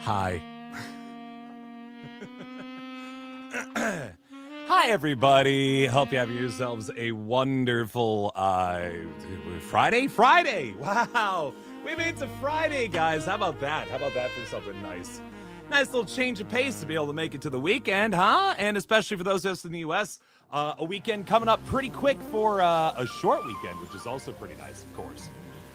Hi. Hi, everybody. Hope you have yourselves a wonderful Friday? Friday! Wow! We made it to Friday, guys. How about that? How about that for something nice? Nice little change of pace to be able to make it to the weekend, huh? And especially for those of us in the U.S., a weekend coming up pretty quick for a short weekend, which is also pretty nice, of course.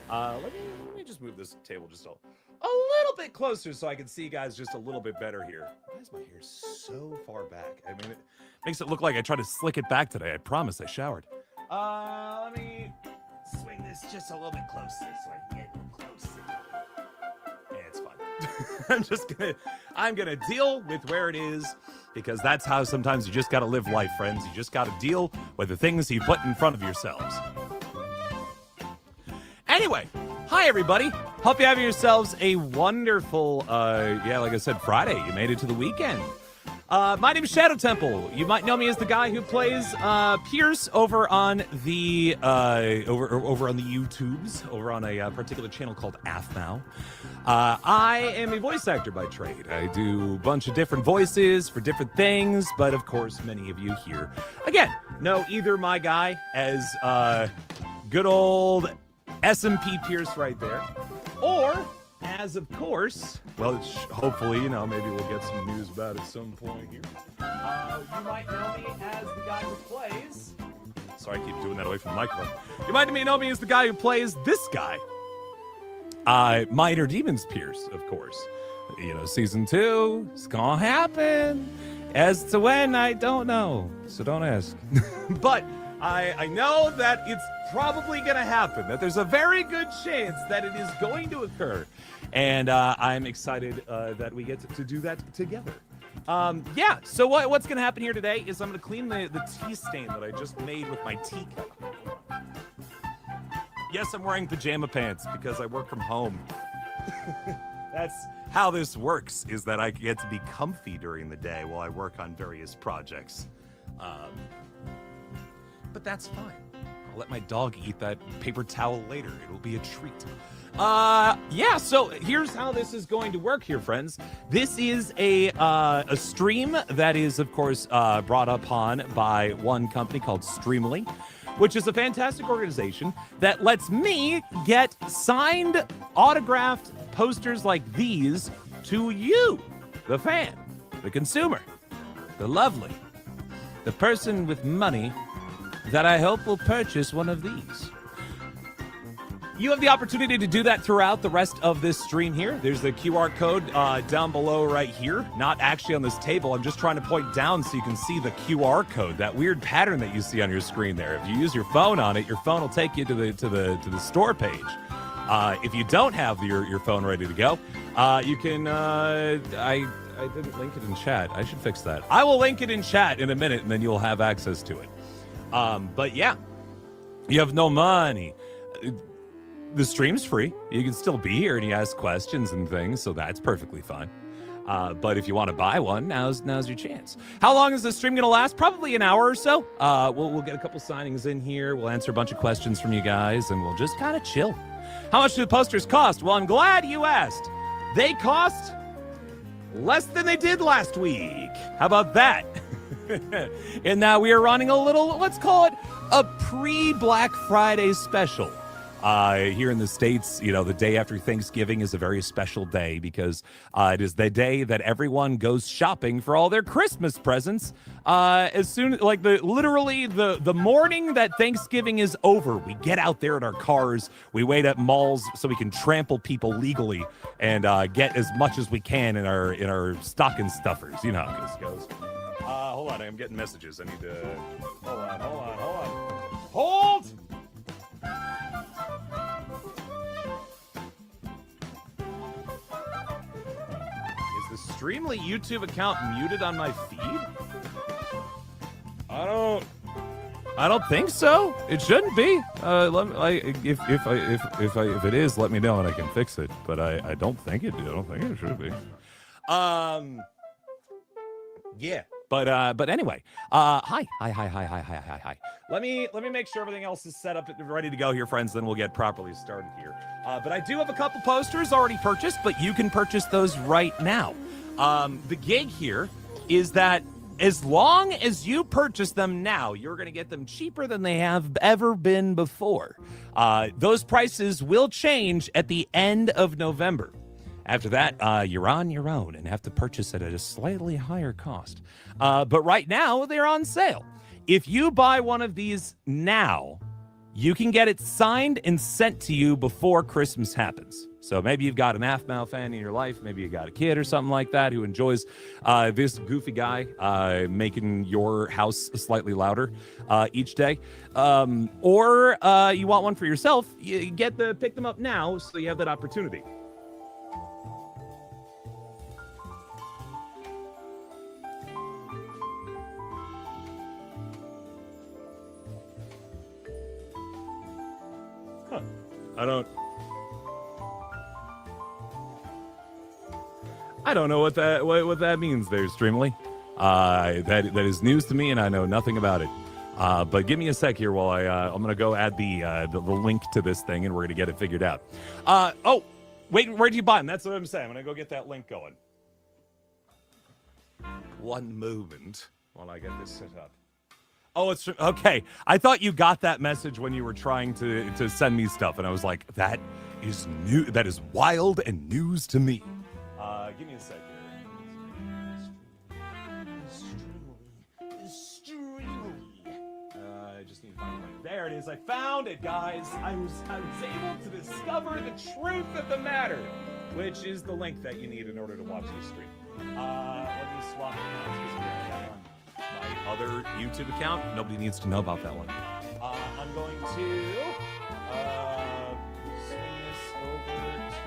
Let me just move this table just a little bit closer so I can see you guys just a little bit better here. Why is my hair so far back? I mean, it makes it look like I tried to slick it back today. I promise I showered. Let me swing this just a little bit closer so I can get close. Yeah, it's fine. I'm gonna deal with where it is, because that's how sometimes you just gotta live life, friends. You just gotta deal with the things you put in front of yourselves. Anyway, hi everybody. Hope you have yourselves a wonderful, like I said, Friday. You made it to the weekend. My name is Shadow Temple. You might know me as the guy who plays Pierce over on the over on the YouTubes, over on a particular channel called AFMAU. I am a voice actor by trade. I do a bunch of different voices for different things, but of course, many of you here, again, know either my guy as good old SMP Pierce right there, or as, of course, well, hopefully, maybe we'll get some news about it at some point here. You might know me as the guy who plays... Sorry, I keep doing that away from the microphone. You might know me as the guy who plays this guy. Minor Demons Pierce, of course. Season 2, it's gonna happen. As to when, I don't know, so don't ask. But I know that it's probably going to happen, that there's a very good chance that it is going to occur. And I'm excited that we get to do that together. So what's going to happen here today is I'm going to clean the tea stain that I just made with my teacup. Yes, I'm wearing pajama pants because I work from home. That's how this works, is that I get to be comfy during the day while I work on various projects. But that's fine. I'll let my dog eat that paper towel later. It'll be a treat. So here's how this is going to work here, friends. This is a stream that is, of course, brought upon by one company called Streamily, which is a fantastic organization that lets me get signed, autographed posters like these to you, the fan, the consumer, the lovely, the person with money that I hope will purchase one of these. You have the opportunity to do that throughout the rest of this stream here. There's the QR code down below right here. Not actually on this table. I'm just trying to point down so you can see the QR code, that weird pattern that you see on your screen there. If you use your phone on it, your phone will take you to the store page. If you don't have your phone ready to go, you can. I didn't link it in chat. I should fix that. I will link it in chat in a minute, and then you'll have access to it. But yeah, you have no money. The stream's free. You can still be here and you ask questions and things, so that's perfectly fine. But if you want to buy one, now's your chance. How long is the stream going to last? Probably an hour or so. We'll get a couple signings in here. We'll answer a bunch of questions from you guys, and we'll just kind of chill. How much do the posters cost? Well, I'm glad you asked. They cost less than they did last week. How about that? And now we are running a little, let's call it a pre-Black Friday special. Here in the States, you know, the day after Thanksgiving is a very special day because it is the day that everyone goes shopping for all their Christmas presents. As soon, like literally the morning that Thanksgiving is over, we get out there in our cars, we wait at malls so we can trample people legally and get as much as we can in our stocking stuffers. You know how this goes. Hold on, I'm getting messages. I need to, hold on. Hold! Is the Streamly YouTube account muted on my feed? I don't think so. It shouldn't be. If it is, let me know and I can fix it. But I don't think it. I don't think it should be. Yeah. But anyway, hi. Let me make sure everything else is set up and ready to go here, friends. Then we'll get properly started here. But I do have a couple posters already purchased, but you can purchase those right now. The gig here is that as long as you purchase them now, you're going to get them cheaper than they have ever been before. Those prices will change at the end of November. After that, you're on your own and have to purchase it at a slightly higher cost. But right now, they're on sale. If you buy one of these now, you can get it signed and sent to you before Christmas happens. So maybe you've got an AFMAO fan in your life. Maybe you got a kid or something like that who enjoys this goofy guy making your house slightly louder each day. Or you want one for yourself, you pick them up now so you have that opportunity. I don't know what that means there, Streamly. That is news to me, and I know nothing about it. But give me a sec here while I'm gonna go add the link to this thing, and we're gonna get it figured out. Oh, wait, where'd you buy them? That's what I'm saying. I'm gonna go get that link going. One moment while I get this set up. Oh, it's okay. I thought you got that message when you were trying to send me stuff, and I was like, that is new. That is wild and news to me. Give me a sec here. I just need to find the link. There it is. I found it, guys. I was able to discover the truth of the matter, which is the link that you need in order to watch the stream. Let me swap accounts. My other YouTube account, nobody needs to know about that one. I'm going to swing this over to...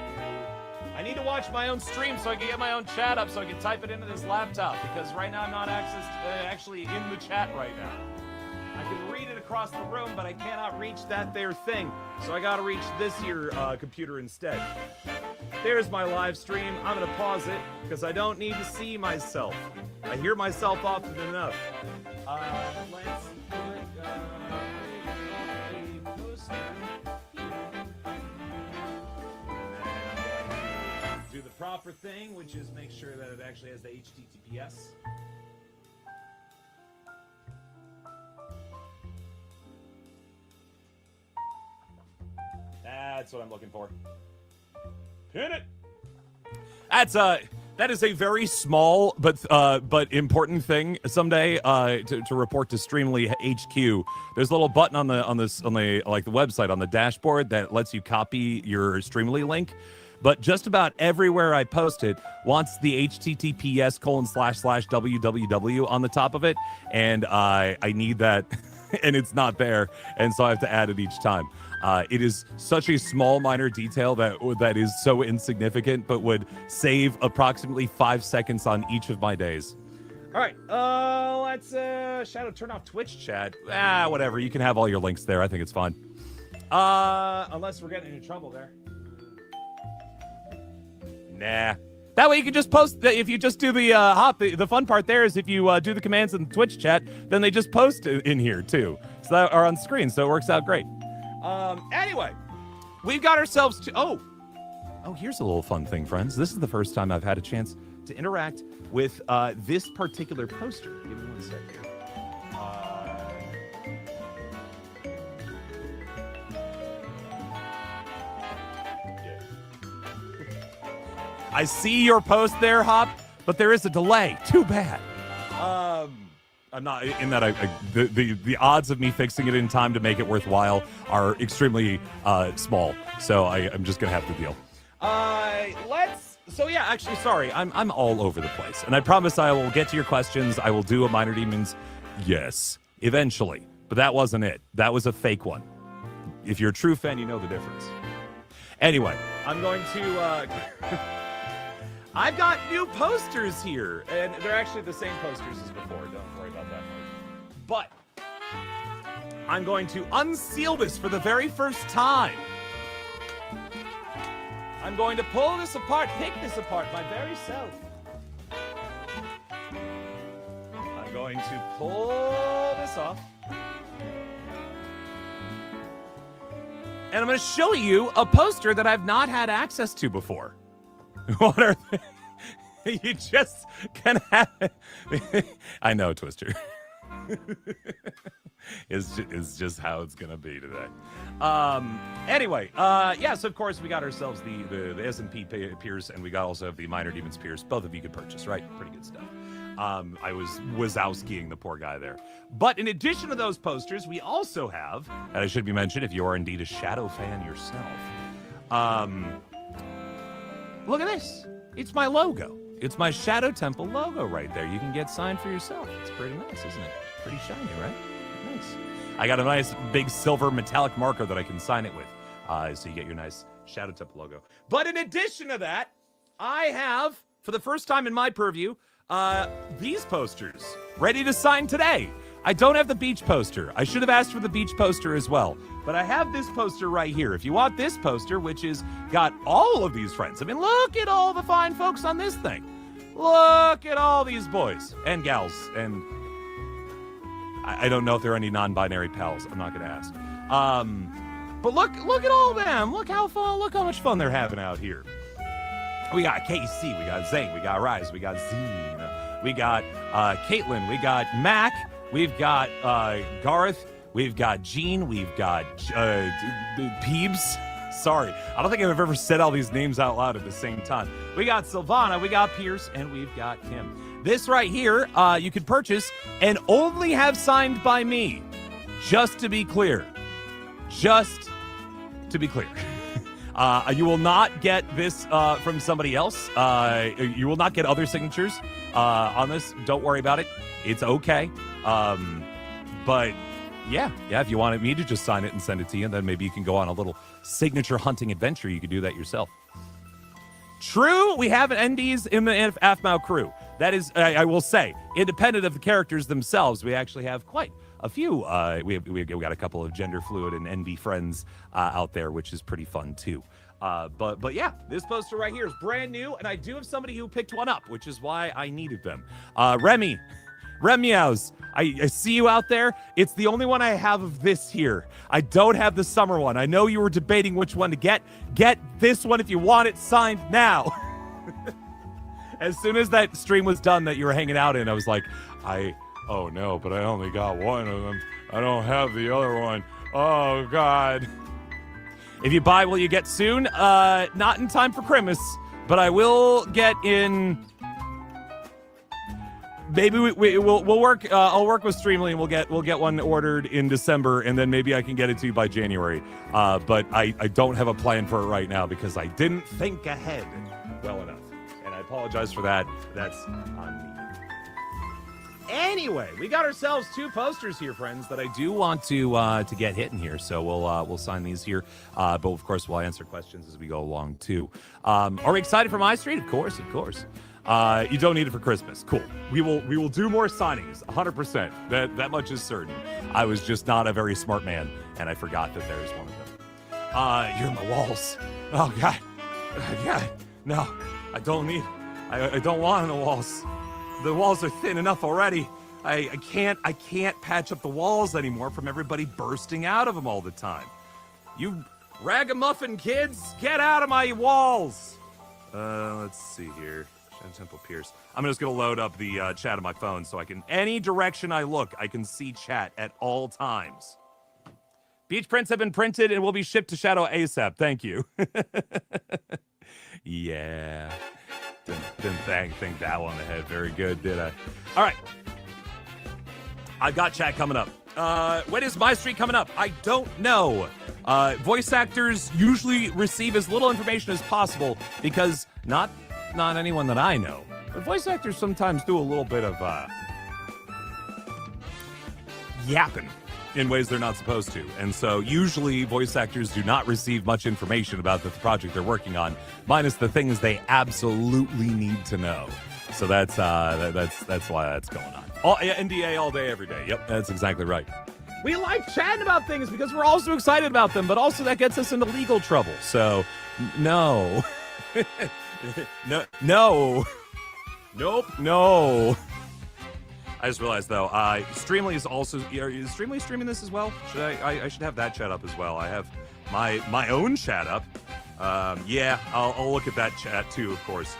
I need to watch my own stream so I can get my own chat up so I can type it into this laptop, because right now I'm not actually in the chat right now. I can read it across the room, but I cannot reach that there thing. So I gotta reach this here computer instead. There's my live stream. I'm gonna pause it because I don't need to see myself. I hear myself often enough. Let's put a poster here. And do the proper thing, which is make sure that it actually has the HTTPS. That's what I'm looking for. Pin it! That is a very small but important thing someday to report to Streamly HQ. There's a little button on the like the website on the dashboard that lets you copy your Streamly link. But just about everywhere I post it wants the https://www on the top of it, and I need that, and it's not there, and so I have to add it each time. It is such a small, minor detail that is so insignificant, but would save approximately 5 seconds on each of my days. All right, let's Shadow turn off Twitch chat. Whatever. You can have all your links there. I think it's fine. Unless we're getting into trouble there. Nah. That way you can just post. If you just do the hop, the fun part there is if you do the commands in the Twitch chat, then they just post in here too, so that are on screen. So it works out great. Anyway, we've got ourselves to. Oh, here's a little fun thing, friends. This is the first time I've had a chance to interact with this particular poster. Give me 1 second here. I see your post there, Hop, but there is a delay. Too bad. I'm not in that. The odds of me fixing it in time to make it worthwhile are extremely small. So I'm just gonna have to deal. So yeah, actually, sorry, I'm all over the place, and I promise I will get to your questions. I will do a Minor Demons, yes, eventually, but that wasn't it. That was a fake one. If you're a true fan, you know the difference. Anyway, I'm going to. I've got new posters here, and they're actually the same posters as before. Don't worry about that part. But I'm going to unseal this for the very first time. I'm going to pull this apart, pick this apart my very self. I'm going to pull this off. And I'm going to show you a poster that I've not had access to before. What are they? You just can have it. I know, Twister. It's just how it's gonna be today. Anyway, yes, of course we got ourselves the S&P Pierce, and we got also have the Minor Demons Pierce. Both of you could purchase, right? Pretty good stuff. I was Wazowskiing the poor guy there. But in addition to those posters, we also have, and I should be mentioned if you are indeed a Shadow fan yourself. Look at this. It's my logo. It's my Shadow Temple logo right there. You can get signed for yourself. It's pretty nice, isn't it? Pretty shiny, right? Nice. I got a nice big silver metallic marker that I can sign it with. So you get your nice Shadow Temple logo. But in addition to that, I have, for the first time in my purview, these posters ready to sign today. I don't have the beach poster. I should have asked for the beach poster as well. But I have this poster right here. If you want this poster, which is got all of these friends. I mean, look at all the fine folks on this thing. Look at all these boys and gals. And I don't know if there are any non-binary pals. I'm not going to ask. But look at all of them. Look how fun. Look how much fun they're having out here. We got KC. We got Zane. We got Rise. We got Zine. We got Caitlin. We got Mac. We've got Garth. We've got Gene. We've got Peebs. Sorry. I don't think I've ever said all these names out loud at the same time. We got Silvana. We got Pierce. And we've got Kim. This right here, you could purchase and only have signed by me. Just to be clear. Just to be clear. You will not get this from somebody else. You will not get other signatures on this. Don't worry about it. It's okay. But yeah, if you wanted me to just sign it and send it to you, then maybe you can go on a little signature hunting adventure. You could do that yourself. True, we have NDs in the AFMAO crew. That is, I will say, independent of the characters themselves, we actually have quite a few. We got a couple of gender fluid and NB friends out there, which is pretty fun too. But yeah, this poster right here is brand new, and I do have somebody who picked one up, which is why I needed them. Remmeows, I see you out there. It's the only one I have of this here. I don't have the summer one. I know you were debating which one to get. Get this one if you want it signed now. As soon as that stream was done that you were hanging out in, I was like, oh no, but I only got one of them. I don't have the other one. Oh God. If you buy, will you get soon? Not in time for Christmas, but I will get in. Maybe we'll work. I'll work with Streamly, and we'll get one ordered in December, and then maybe I can get it to you by January. But I don't have a plan for it right now because I didn't think ahead well enough, and I apologize for that. That's on me. Anyway, we got ourselves 2 posters here, friends, that I do want to get hitting here. So we'll sign these here. But of course, we'll answer questions as we go along too. Are we excited for My Street? Of course, of course. You don't need it for Christmas. Cool. We will do more signings. 100%. That much is certain. I was just not a very smart man, and I forgot that there's one of them. You're in the walls. Oh God. God. No, I don't need. I don't want in the walls. The walls are thin enough already. I can't patch up the walls anymore from everybody bursting out of them all the time. You ragamuffin kids, get out of my walls. Let's see here. Temple Pierce. I'm just going to load up the chat on my phone so I can, any direction I look, I can see chat at all times. Beach prints have been printed and will be shipped to Shadow ASAP. Thank you. Yeah. Didn't think that one ahead. Very good, did I? All right. I've got chat coming up. When is My Street coming up? I don't know. Voice actors usually receive as little information as possible because not anyone that I know, but voice actors sometimes do a little bit of yapping in ways they're not supposed to. And so usually voice actors do not receive much information about the project they're working on, minus the things they absolutely need to know. So that's why that's going on. NDA all day, every day. Yep, that's exactly right. We like chatting about things because we're also excited about them, but also that gets us into legal trouble. So, no. No. Nope. No. I just realized, though, Streamly is also... Is Streamly streaming this as well? I should have that chat up as well. I have my own chat up. Yeah, I'll look at that chat, too, of course.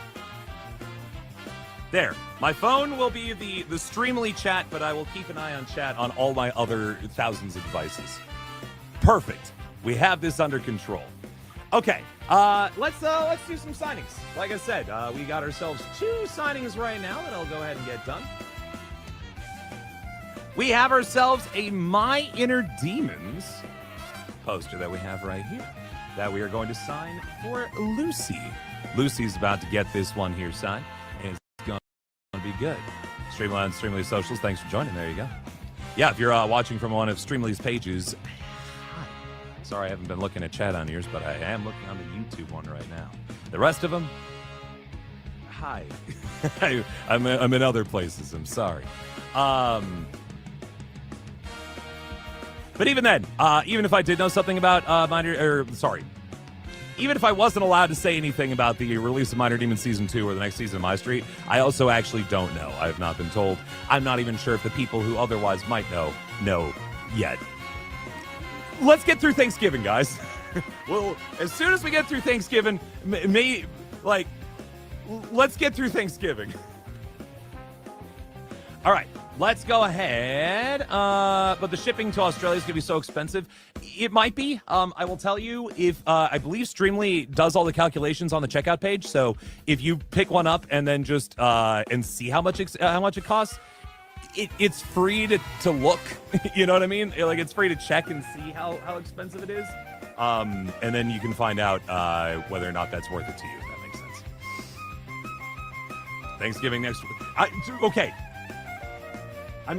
There. My phone will be the Streamly chat, but I will keep an eye on chat on all my other thousands of devices. Perfect. We have this under control. Okay. Let's do some signings. Like I said, we got ourselves 2 signings right now that I'll go ahead and get done. We have ourselves a My Inner Demons poster that we have right here that we are going to sign for Lucy. Lucy's about to get this one here signed, and it's going to be good. Streamline, Streamly Socials, thanks for joining. There you go. Yeah, if you're watching from one of Streamly's pages, hi. Sorry I haven't been looking at chat on yours, but I am looking on the YouTube one right now. The rest of them, hi. I'm in other places. I'm sorry. But even then, even if I did know something about even if I wasn't allowed to say anything about the release of Minor Demon Season 2 or the next season of My Street, I also actually don't know. I have not been told. I'm not even sure if the people who otherwise might know yet. Let's get through Thanksgiving, guys. Well, as soon as we get through Thanksgiving, let's get through Thanksgiving. All right, let's go ahead. But the shipping to Australia is going to be so expensive. It might be. I will tell you, if I believe Streamly does all the calculations on the checkout page. So if you pick one up and then just and see how much it costs, it's free to look. You know what I mean? Like, it's free to check and see how expensive it is. And then you can find out whether or not that's worth it to you. If that makes sense. Thanksgiving next week. Okay.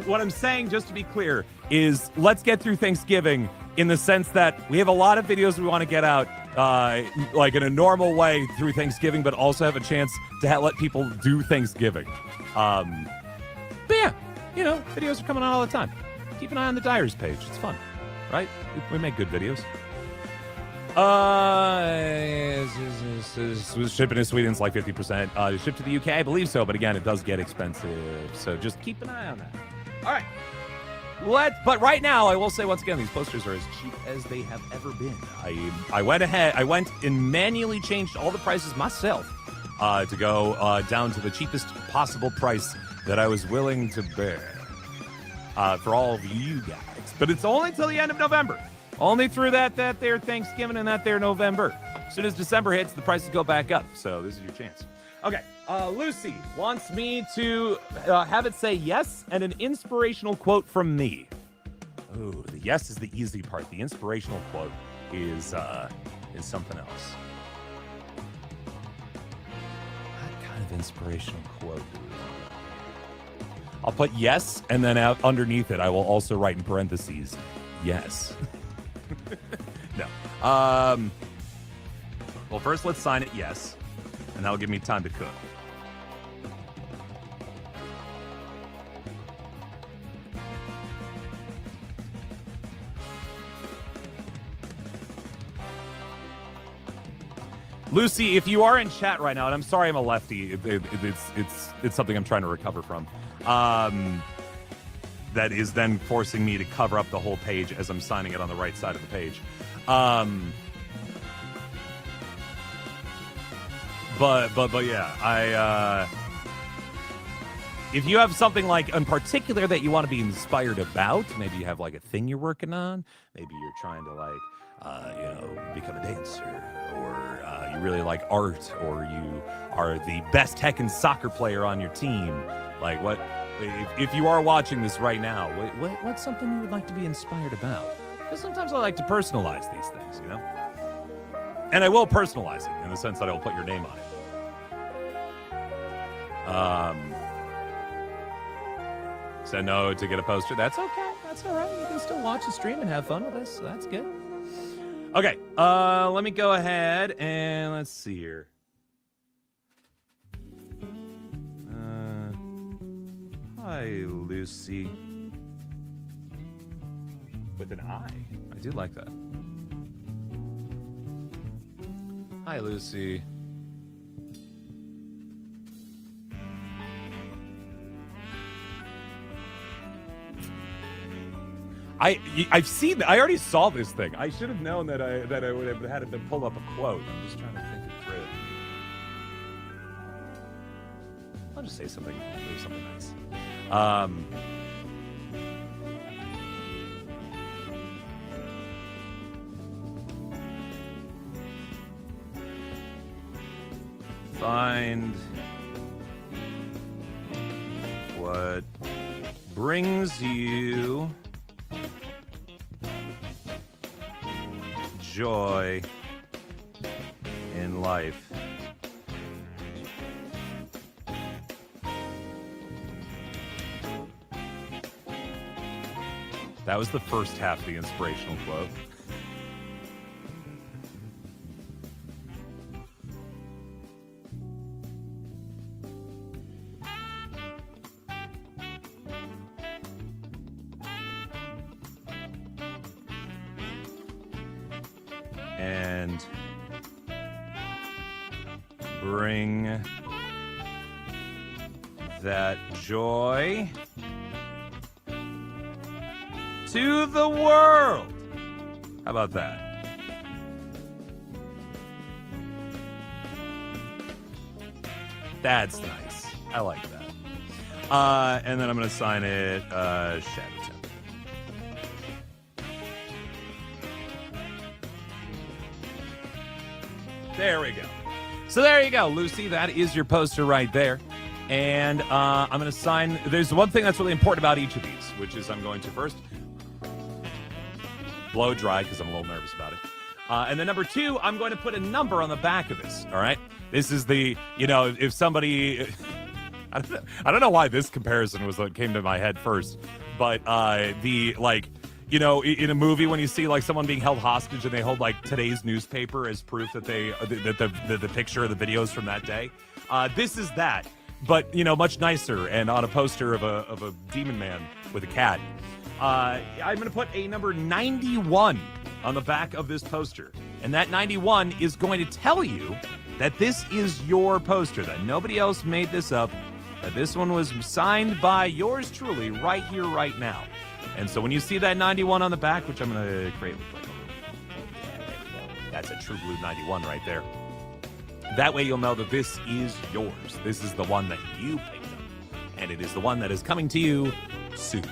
What I'm saying, just to be clear, is let's get through Thanksgiving in the sense that we have a lot of videos we want to get out like in a normal way through Thanksgiving, but also have a chance to let people do Thanksgiving. But yeah, videos are coming out all the time. Keep an eye on the Dyers page. It's fun, right? We make good videos. Shipping to Sweden is like 50%. Ship to the UK, I believe so, but again, it does get expensive. So just keep an eye on that. All right. But right now, I will say once again, these posters are as cheap as they have ever been. I went and manually changed all the prices myself to go down to the cheapest possible price that I was willing to bear for all of you guys. But it's only till the end of November. Only through that there Thanksgiving and that there November. As soon as December hits, the prices go back up. So this is your chance. Okay, Lucy wants me to have it say yes and an inspirational quote from me. Ooh, the yes is the easy part. The inspirational quote is something else. What kind of inspirational quote do we want? I'll put yes, and then out underneath it, I will also write in parentheses, yes. No. Well, first let's sign it yes, and that'll give me time to cook. Lucy, if you are in chat right now, and I'm sorry I'm a lefty, it's something I'm trying to recover from. That is then forcing me to cover up the whole page as I'm signing it on the right side of the page. But yeah, if you have something like in particular that you want to be inspired about, maybe you have like a thing you're working on, maybe you're trying to like, become a dancer, or you really like art, or you are the best heckin' soccer player on your team. Like what, if you are watching this right now, what's something you would like to be inspired about? Because sometimes I like to personalize these things, you know? And I will personalize it in the sense that I will put your name on it. Said no to get a poster. That's okay. That's all right. You can still watch the stream and have fun with us. So that's good. Okay. Let me go ahead and let's see here. Hi, Lucy. With an I. I do like that. Hi, Lucy. I've seen. I already saw this thing. I should have known that I would have had to pull up a quote. I'm just trying to think it through. I'll just say something. Do something nice. Find what brings you joy in life. That was the first half of the inspirational quote. And bring that joy to the world. How about that? That's nice. I like that. And then I'm going to sign it Shadowtown. There we go. So there you go, Lucy. That is your poster right there. And I'm going to sign. There's one thing that's really important about each of these, which is I'm going to first blow dry because I'm a little nervous about it. And then number two, I'm going to put a number on the back of this. All right. This is the, if somebody, I don't know why this comparison was what came to my head first, but in a movie when you see like someone being held hostage and they hold like today's newspaper as proof that the picture of the videos from that day. This is that, but much nicer and on a poster of a demon man with a cat. I'm going to put a number 91 on the back of this poster. And that 91 is going to tell you that this is your poster, that nobody else made this up, that this one was signed by yours truly right here, right now. And so when you see that 91 on the back, which I'm going to create with like, that's a True Blue 91 right there. That way you'll know that this is yours. This is the one that you picked up. And it is the one that is coming to you soon.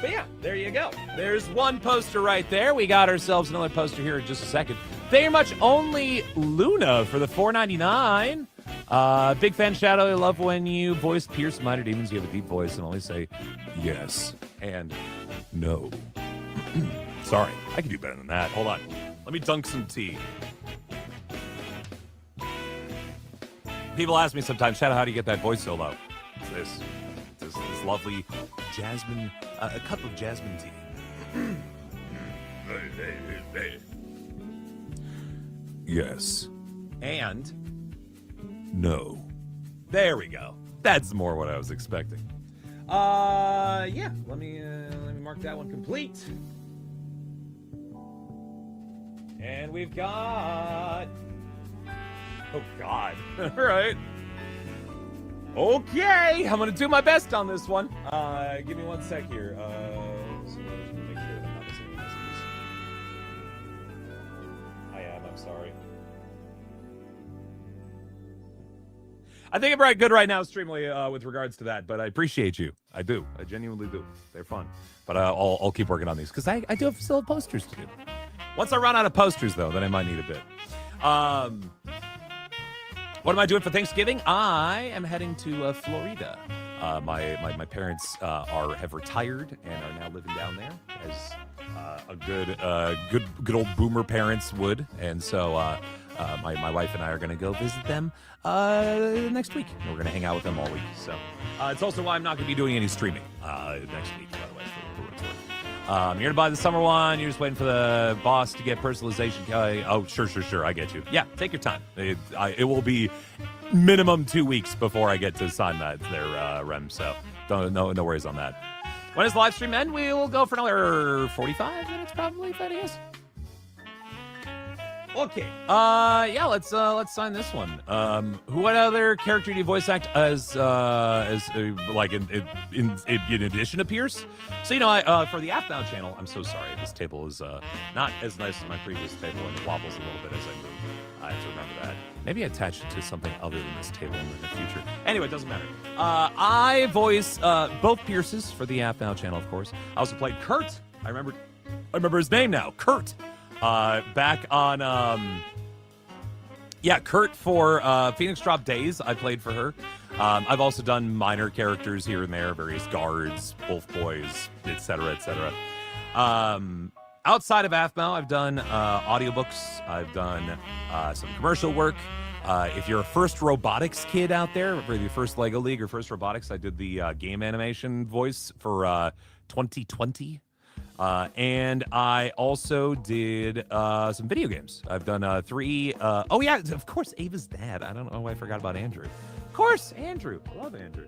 But yeah, there you go. There's one poster right there. We got ourselves another poster here in just a second. Thank you much, Only Luna, for the $4.99. Big fan, Shadow. I love when you voice Pierce Minor Demons. You have a deep voice and only say yes and no. Sorry, I can do better than that. Hold on. Let me dunk some tea. People ask me sometimes, Shadow, how do you get that voice so low? It's this lovely jasmine, a cup of jasmine tea. Yes. And no. There we go. That's more what I was expecting. Yeah. Let me mark that one complete. And we've got. Oh God. All right. Okay. I'm gonna do my best on this one. Give me 1 sec here. So just make sure that I'm not missing any messages. I am. I'm sorry. I think I'm good right now, Streamly, with regards to that, but I appreciate you. I do. I genuinely do. They're fun. But I'll keep working on these, because I do still have posters to do. Once I run out of posters, though, then I might need a bit. What am I doing for Thanksgiving? I am heading to Florida. My parents have retired and are now living down there, as a good old boomer parents would. And so my wife and I are going to go visit them next week. We're going to hang out with them all week. So it's also why I'm not going to be doing any streaming next week, by the way, for what it's worth. You're going to buy the summer one. You're just waiting for the boss to get personalization. Oh, sure. I get you. Yeah, take your time. It will be minimum 2 weeks before I get to sign their REM. So no worries on that. When does the live stream end? We will go for another 45 minutes, probably, if that is. Okay. Yeah. Let's sign this one. What other character do you voice act as like in addition to Pierce? So I for the Athbound channel. I'm so sorry. This table is not as nice as my previous table, and it wobbles a little bit as I move. I have to remember that. Maybe attach it to something other than this table in the future. Anyway, it doesn't matter. I voice both Pierces for the Athbound channel, of course. I also played Kurt. I remember his name now. Kurt. Back on, Kurt for Phoenix Drop Days, I played for her. I've also done minor characters here and there, various guards, wolf boys, etc., etc. Outside of Athbound, I've done audiobooks. I've done some commercial work. If you're a First Robotics kid out there, for the first Lego League or First Robotics, I did the game animation voice for 2020. And I also did some video games. I've done 3. Oh, yeah, of course, Ava's dad. I don't know why I forgot about Andrew. Of course, Andrew. I love Andrew.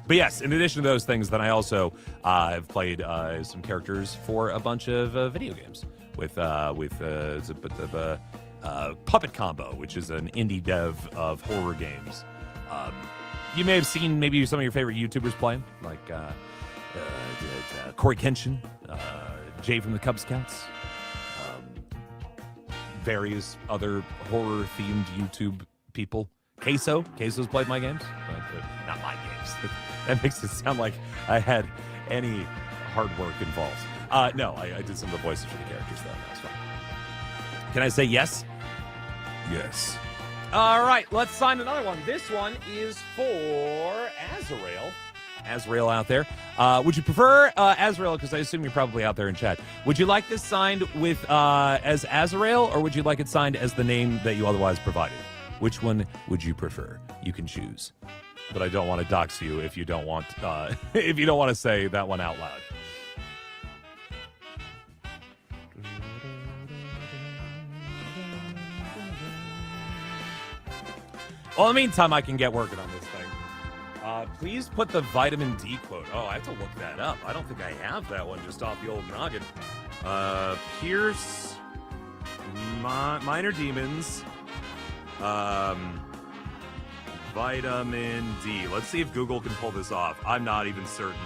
But yes, in addition to those things, then I also have played some characters for a bunch of video games with Puppet Combo, which is an indie dev of horror games. You may have seen maybe some of your favorite YouTubers playing, like Corey Kenshin, Jay from the Cub Scouts, various other horror-themed YouTube people. Queso's played my games, but not my games. That makes it sound like I had any hard work involved. No, I did some of the voices for the characters, though. That's fine. Can I say yes? Yes. All right, let's sign another one. This one is for Azrael. Azrael out there. Would you prefer Azrael, because I assume you're probably out there in chat. Would you like this signed with as Azrael, or would you like it signed as the name that you otherwise provided? Which one would you prefer? You can choose. But I don't want to dox you if you don't want to say that one out loud. Well, in the meantime, I can get working on this thing. Please put the vitamin D quote. Oh, I have to look that up. I don't think I have that one just off the old noggin. Pierce, Minor Demons, vitamin D. Let's see if Google can pull this off. I'm not even certain.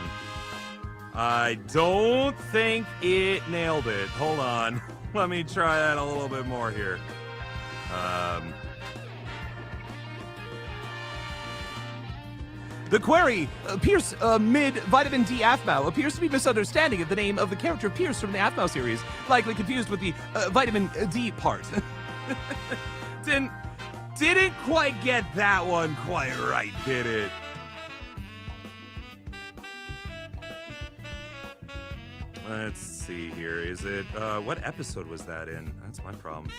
I don't think it nailed it. Hold on. Let me try that a little bit more here. The query, Pierce mid vitamin D Aphmau, appears to be misunderstanding of the name of the character Pierce from the Aphmau series, likely confused with the vitamin D part. Didn't quite get that one quite right, did it? Let's see here. Is it, what episode was that in? That's my problem.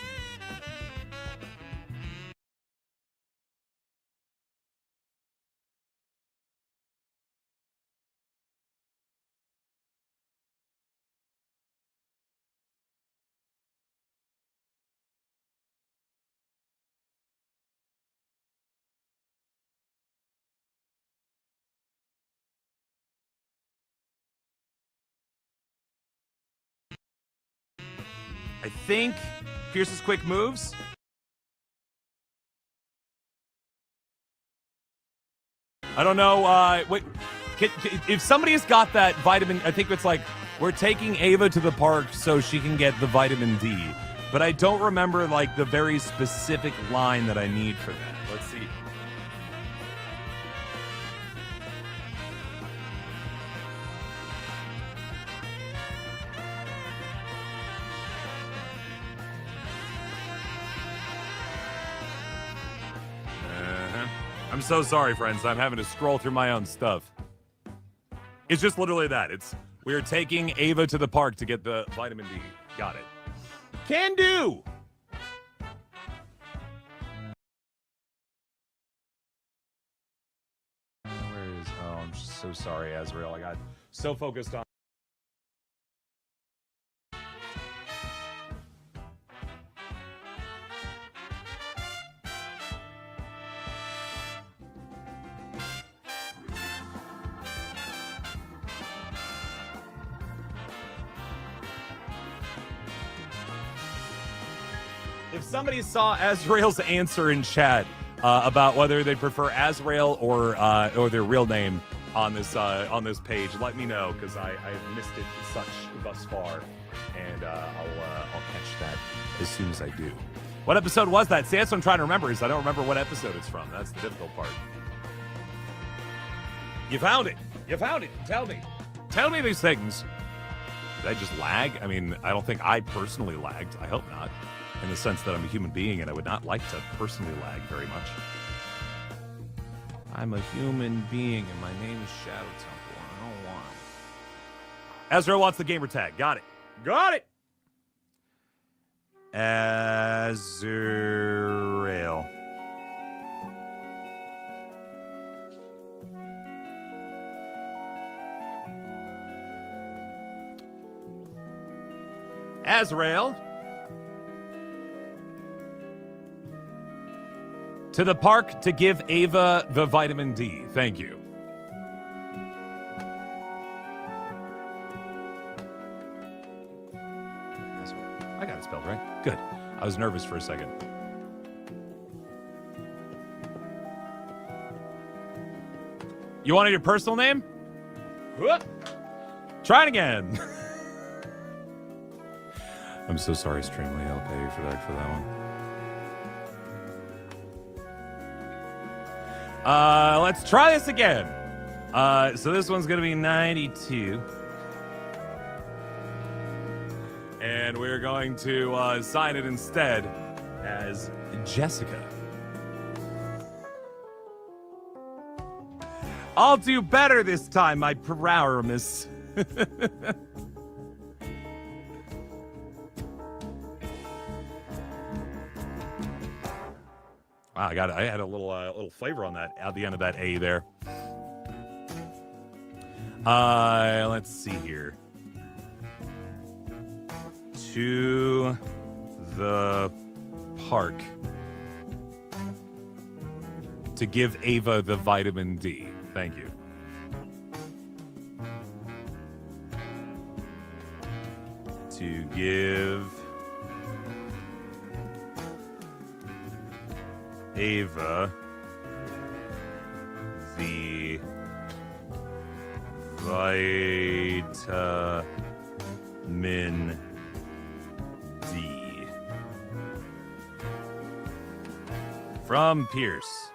I think Pierce's quick moves. I don't know. Wait, if somebody's got that vitamin, I think it's like we're taking Ava to the park so she can get the vitamin D. But I don't remember like the very specific line that I need for that. Let's see. I'm so sorry, friends. I'm having to scroll through my own stuff. It's just literally that. We're taking Ava to the park to get the vitamin D. Got it. Can do. Where is? Oh, I'm just so sorry, Azrael. I got so focused on. If somebody saw Azrael's answer in chat about whether they prefer Azrael or their real name on this page, let me know because I've missed it such thus far, and I'll catch that as soon as I do. What episode was that? See, that's what I'm trying to remember. Is I don't remember what episode it's from. That's the difficult part. You found it. You found it. Tell me. Tell me these things. Did I just lag? I mean, I don't think I personally lagged. I hope not. In the sense that I'm a human being and I would not like to personally lag very much. I'm a human being and my name is Shadow Temple. I don't know why. Azrael wants the gamer tag. Got it. Got it! Azrael. Azrael. To the park to give Ava the vitamin D. Thank you. I got it spelled right. Good. I was nervous for a second. You wanted your personal name? Whoop. Try it again. I'm so sorry, Streamly. I'll pay you for that one. Let's try this again. So this one's gonna be 92. And we're going to sign it instead as Jessica. I'll do better this time, I promise. Wow, I had a little flavor on that at the end of that A there. Let's see here. To the park to give Ava the vitamin D. Thank you. To give Ava the vitamin D. From Pierce.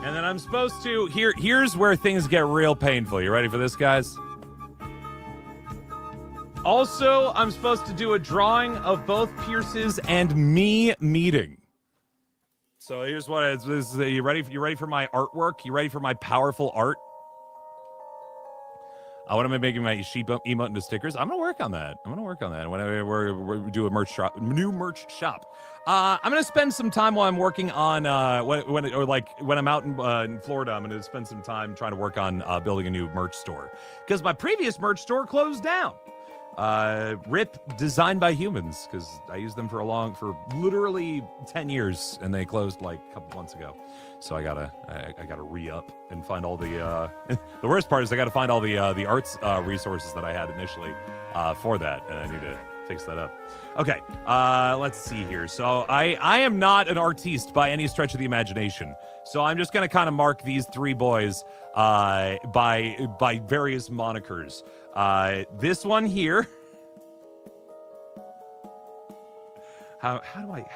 And then I'm supposed to, here's where things get real painful. You ready for this, guys? Also, I'm supposed to do a drawing of both Pierce's and me meeting. So here's what it's, this is, you ready for my artwork? You ready for my powerful art? What am I making my sheep emote into stickers? I'm gonna work on that. When we do a new merch shop. I'm gonna spend some time while I'm working on when I'm out in Florida. I'm gonna spend some time trying to work on building a new merch store because my previous merch store closed down. RIP Designed by Humans, because I used them for literally 10 years, and they closed like a couple months ago. So I gotta re-up and find all the the worst part is I gotta find all the arts resources that I had initially for that, and I need to fix that up. Okay, let's see here. So I am not an artiste by any stretch of the imagination. So I'm just gonna kind of mark these three boys by various monikers. This one here. How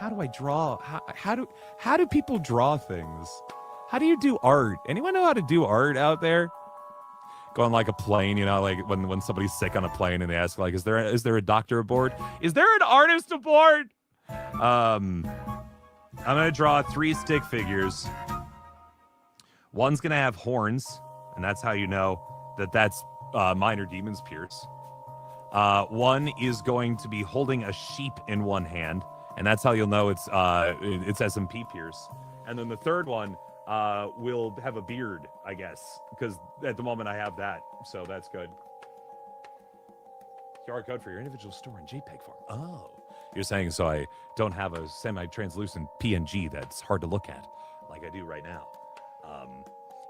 do I draw? How do people draw things? How do you do art? Anyone know how to do art out there? Go on like a plane, like when somebody's sick on a plane and they ask like, is there a doctor aboard? Is there an artist aboard? I'm gonna draw 3 stick figures. One's gonna have horns, and that's how you know that's Minor Demons Pierce. One is going to be holding a sheep in one hand, and that's how you'll know it's SMP Pierce. And then the third one will have a beard, I guess, because at the moment I have that, so that's good. QR code for your individual store in JPEG form. Oh, you're saying so I don't have a semi-translucent PNG that's hard to look at, like I do right now.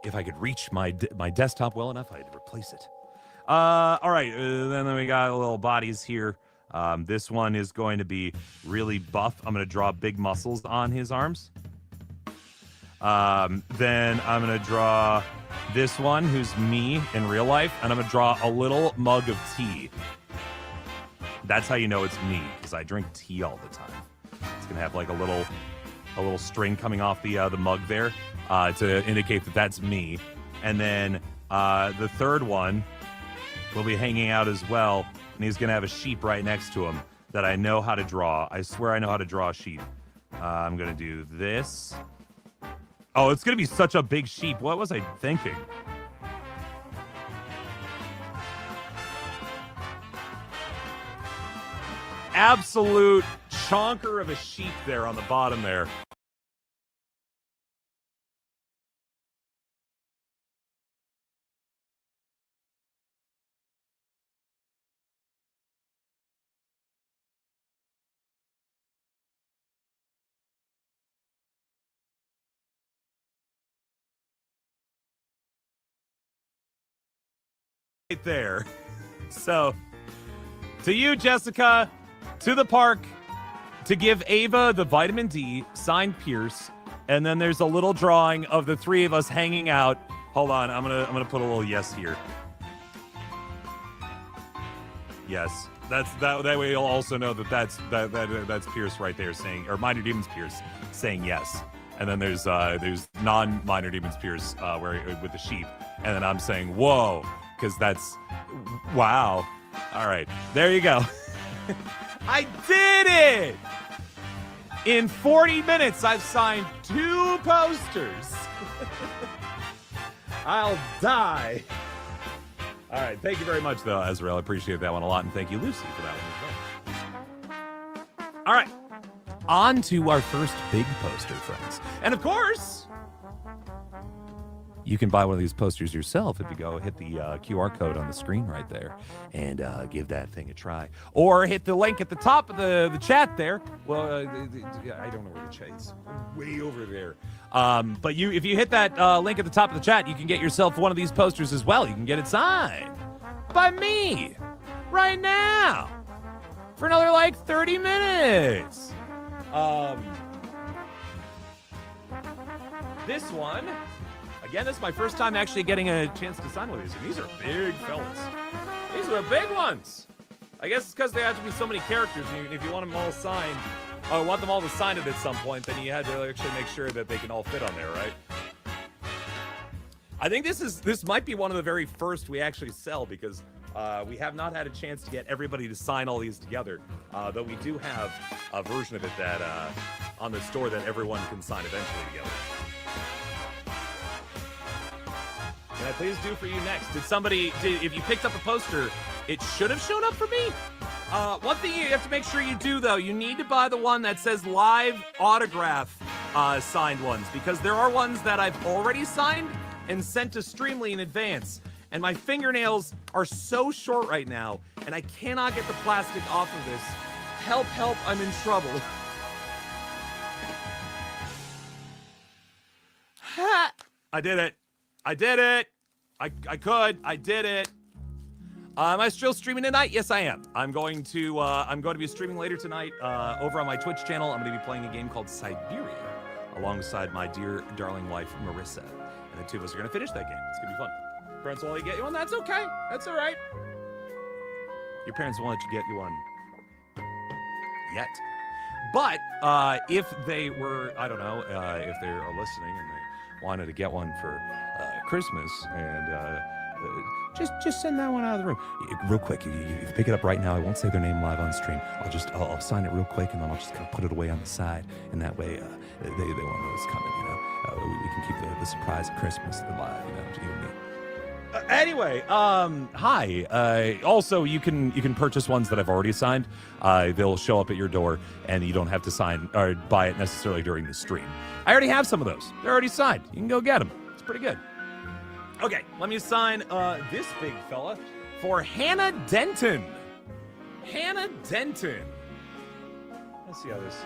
If I could reach my desktop well enough, I'd replace it. All right, then we got little bodies here. This one is going to be really buff. I'm going to draw big muscles on his arms. Then I'm going to draw this one, who's me in real life, and I'm going to draw a little mug of tea. That's how you know it's me, because I drink tea all the time. It's going to have like a little string coming off the mug there to indicate that that's me. And then the third one will be hanging out as well, and he's going to have a sheep right next to him that I know how to draw. I swear I know how to draw a sheep. I'm going to do this. Oh, it's going to be such a big sheep. What was I thinking? Absolute chonker of a sheep there on the bottom there. Right there. So, to you, Jessica, to the park, to give Ava the vitamin D, signed Pierce, and then there's a little drawing of the three of us hanging out. Hold on, I'm gonna put a little yes here. Yes, that way you'll also know that's Pierce right there saying, or Minor Demons Pierce saying yes. And then there's non-Minor Demons Pierce with the sheep, and then I'm saying whoa. Because that's, wow. All right, there you go. I did it! In 40 minutes, I've signed 2 posters. I'll die. All right, thank you very much, though, Ezreal. I appreciate that one a lot, and thank you, Lucy, for that one as well. All right, on to our first big poster, friends. And of course, you can buy one of these posters yourself if you go hit the QR code on the screen right there and give that thing a try. Or hit the link at the top of the chat there. Well, I don't know where the chat is. Way over there. But if you hit that link at the top of the chat, you can get yourself one of these posters as well. You can get it signed by me right now for another, 30 minutes. This one... Again, this is my first time actually getting a chance to sign with these. And these are big fellas. These are big ones. I guess it's because there have to be so many characters. And if you want them all signed, or want them all to sign it at some point, then you had to actually make sure that they can all fit on there, right? I think this might be one of the very first we actually sell because we have not had a chance to get everybody to sign all these together. Though we do have a version of it that on the store that everyone can sign eventually together. Can I please do for you next? If you picked up a poster, it should have shown up for me. One thing you have to make sure you do, though, you need to buy the one that says live autograph signed ones, because there are ones that I've already signed and sent to Streamly in advance. And my fingernails are so short right now, and I cannot get the plastic off of this. Help, help, I'm in trouble. I did it. I did it. I did it. Am I still streaming tonight? Yes, I am. I'm going to be streaming later tonight over on my Twitch channel. I'm going to be playing a game called Siberia alongside my dear, darling wife, Marissa. And the two of us are going to finish that game. It's going to be fun. Parents will let you get you one. That's okay. That's all right. Your parents won't let you get you one yet. But if they were, I don't know, if they are listening and they wanted to get one for Christmas and just send that one out of the room. Real quick, you pick it up right now. I won't say their name live on stream. I'll sign it real quick and then I'll just kind of put it away on the side. And that way they won't know it's coming, you know. We can keep the surprise of Christmas alive, you know, to you and me. Anyway, hi. Also, you can purchase ones that I've already signed. They'll show up at your door, and you don't have to sign or buy it necessarily during the stream. I already have some of those. They're already signed. You can go get them. It's pretty good. Okay, let me sign this big fella for Hannah Denton. Hannah Denton. Let's see how this...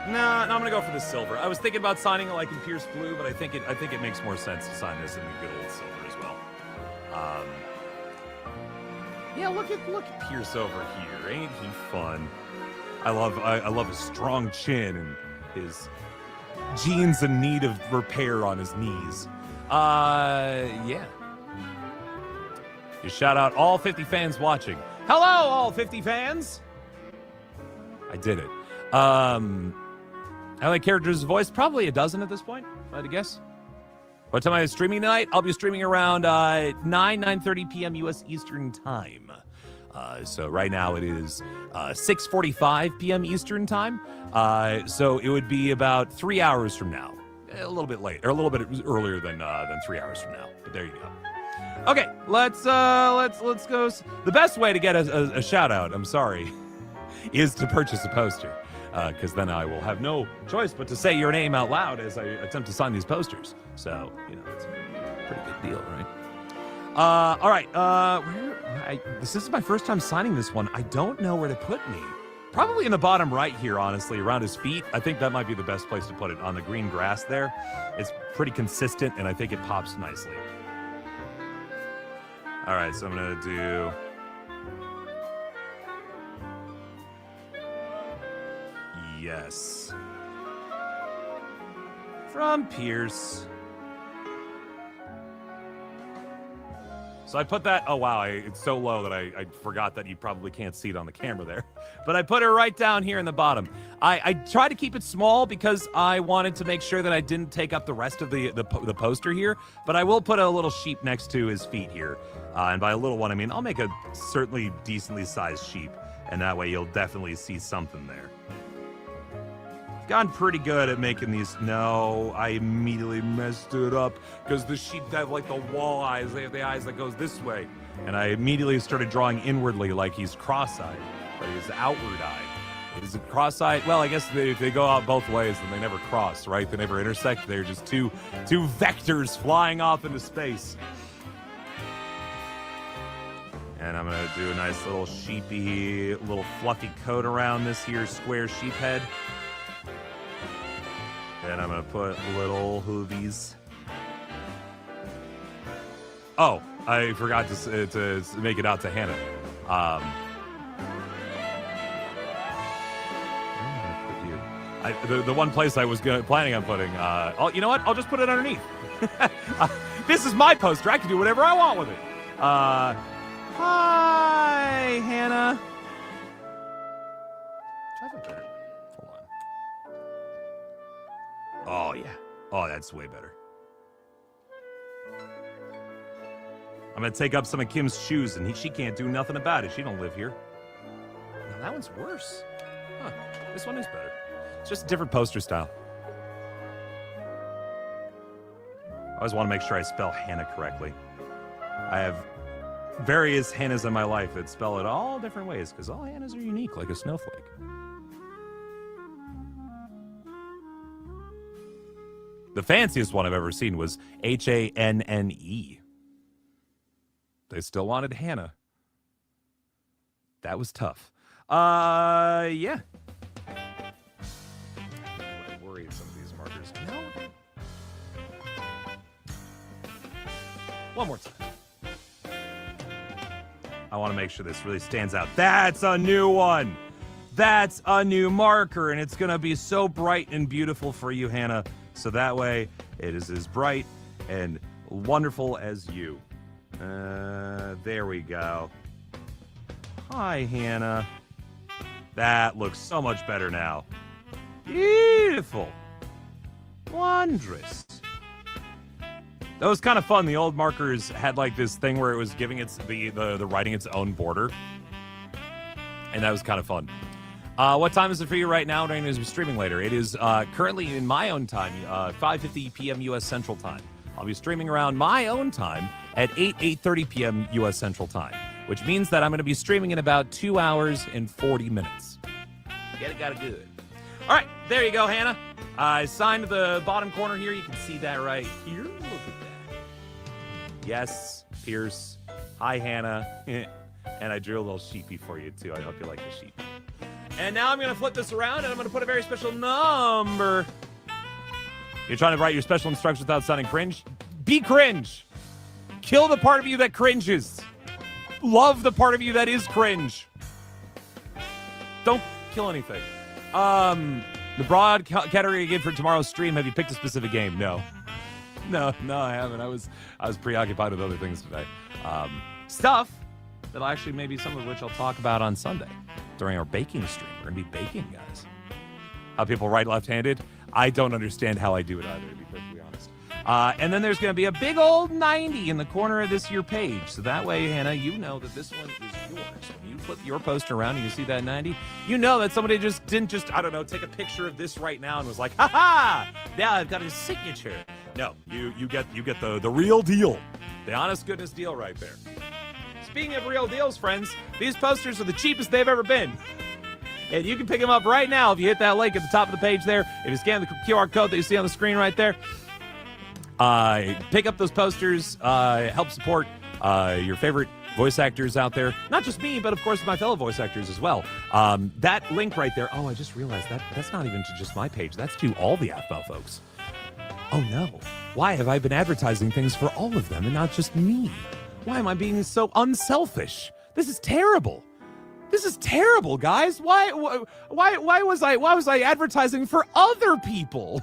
No, I'm gonna go for the silver. I was thinking about signing it like in Pierce Blue, but I think it makes more sense to sign this in the good old silver as well. Yeah, look at Pierce over here. Ain't he fun? I love his strong chin and his jeans in need of repair on his knees. Yeah. You shout out all 50 fans watching. Hello, all 50 fans. I did it. How many characters voice? Probably a dozen at this point, I'd guess. What time am I streaming tonight? I'll be streaming around 9:30 p.m. U.S. Eastern Time. So right now it is 6:45 p.m. Eastern Time. So it would be about 3 hours from now. A little bit late, or a little bit earlier than 3 hours from now. But there you go. Okay, let's go. The best way to get a shout out, I'm sorry, is to purchase a poster. Because then I will have no choice but to say your name out loud as I attempt to sign these posters. So, you know, it's a pretty good deal, right? All right. This is my first time signing this one. I don't know where to put me. Probably in the bottom right here, honestly, around his feet. I think that might be the best place to put it, on the green grass there. It's pretty consistent, and I think it pops nicely. All right, so I'm going to do... Yes. From Pierce. So I put that, oh wow, it's so low that I forgot that you probably can't see it on the camera there. But I put it right down here in the bottom. I tried to keep it small because I wanted to make sure that I didn't take up the rest of the poster here. But I will put a little sheep next to his feet here. And by a little one, I mean, I'll make a certainly decently sized sheep. And that way you'll definitely see something there. Gotten pretty good at making these. No, I immediately messed it up because the sheep have like the wall eyes. They have the eyes that goes this way. And I immediately started drawing inwardly like he's cross-eyed, but he's outward-eyed. Is it cross-eyed? Well, I guess if they go out both ways, then they never cross, right? They never intersect. They're just two vectors flying off into space. And I'm going to do a nice little sheepy, little fluffy coat around this here square sheep head. And I'm going to put little hoovies. Oh, I forgot to make it out to Hannah. The one place I was planning on putting, you know what? I'll just put it underneath. This is my poster. I can do whatever I want with it. Hi, Hannah. Hold on. Oh, yeah. Oh, that's way better. I'm going to take up some of Kim's shoes, and she can't do nothing about it. She don't live here. Now, that one's worse. Huh. This one is better. It's just a different poster style. I always want to make sure I spell Hannah correctly. I have various Hannahs in my life that spell it all different ways, because all Hannahs are unique, like a snowflake. The fanciest one I've ever seen was Hanne. They still wanted Hannah. That was tough. Yeah. I'm worried some of these markers. No. One more time. I want to make sure this really stands out. That's a new one. That's a new marker, and it's going to be so bright and beautiful for you, Hannah. So that way, it is as bright and wonderful as you. There we go. Hi, Hannah. That looks so much better now. Beautiful. Wondrous. That was kind of fun. The old markers had like this thing where it was giving the writing its own border. And that was kind of fun. What time is it for you right now? During as we're streaming later. It is currently in my own time, 5:50 p.m. U.S. Central Time. I'll be streaming around my own time at 8:30 p.m. U.S. Central Time, which means that I'm going to be streaming in about 2 hours and 40 minutes. Got it good. All right, there you go, Hannah. I signed the bottom corner here. You can see that right here. Look at that. Yes, Pierce. Hi, Hannah. And I drew a little sheepy for you, too. I hope you like the sheep. And now I'm going to flip this around, and I'm going to put a very special number. You're trying to write your special instructions without sounding cringe? Be cringe. Kill the part of you that cringes. Love the part of you that is cringe. Don't kill anything. The broad category again for tomorrow's stream. Have you picked a specific game? No, I haven't. I was preoccupied with other things today. Stuff that actually maybe some of which I'll talk about on Sunday during our baking stream. We're gonna be baking, guys. How people write left-handed? I don't understand how I do it either, to be perfectly honest. And then there's going to be a big old 90 in the corner of this year page. So that way, Hannah, you know that this one is yours. When you flip your poster around and you see that 90, you know that somebody didn't I don't know, take a picture of this right now and was like, ha-ha, now I've got his signature. No, you get the real deal. The honest goodness deal right there. Speaking of real deals, friends, these posters are the cheapest they've ever been. And you can pick them up right now if you hit that link at the top of the page there. If you scan the QR code that you see on the screen right there, pick up those posters, help support your favorite voice actors out there. Not just me, but of course my fellow voice actors as well. That link right there, I just realized that's not even to just my page. That's to all the AFBO folks. Oh no, why have I been advertising things for all of them and not just me? Why am I being so unselfish? This is terrible. This is terrible, guys. Why was I advertising for other people?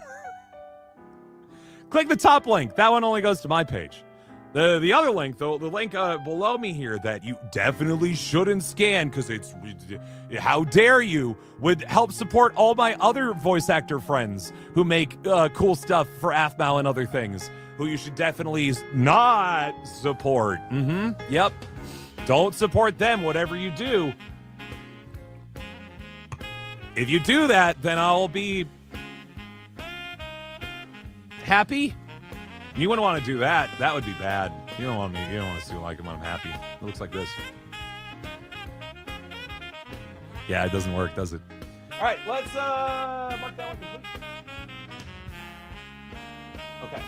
Click the top link. That one only goes to my page. The other link, though, the link below me here that you definitely shouldn't scan because it's, how dare you, would help support all my other voice actor friends who make cool stuff for AFMAO and other things, who you should definitely not support. Yep. Don't support them, whatever you do. If you do that, then I'll be happy. You wouldn't want to do that. That would be bad. You don't want to see like him when I'm happy. It looks like this. Yeah, it doesn't work, does it? All right, let's mark that one complete. Okay.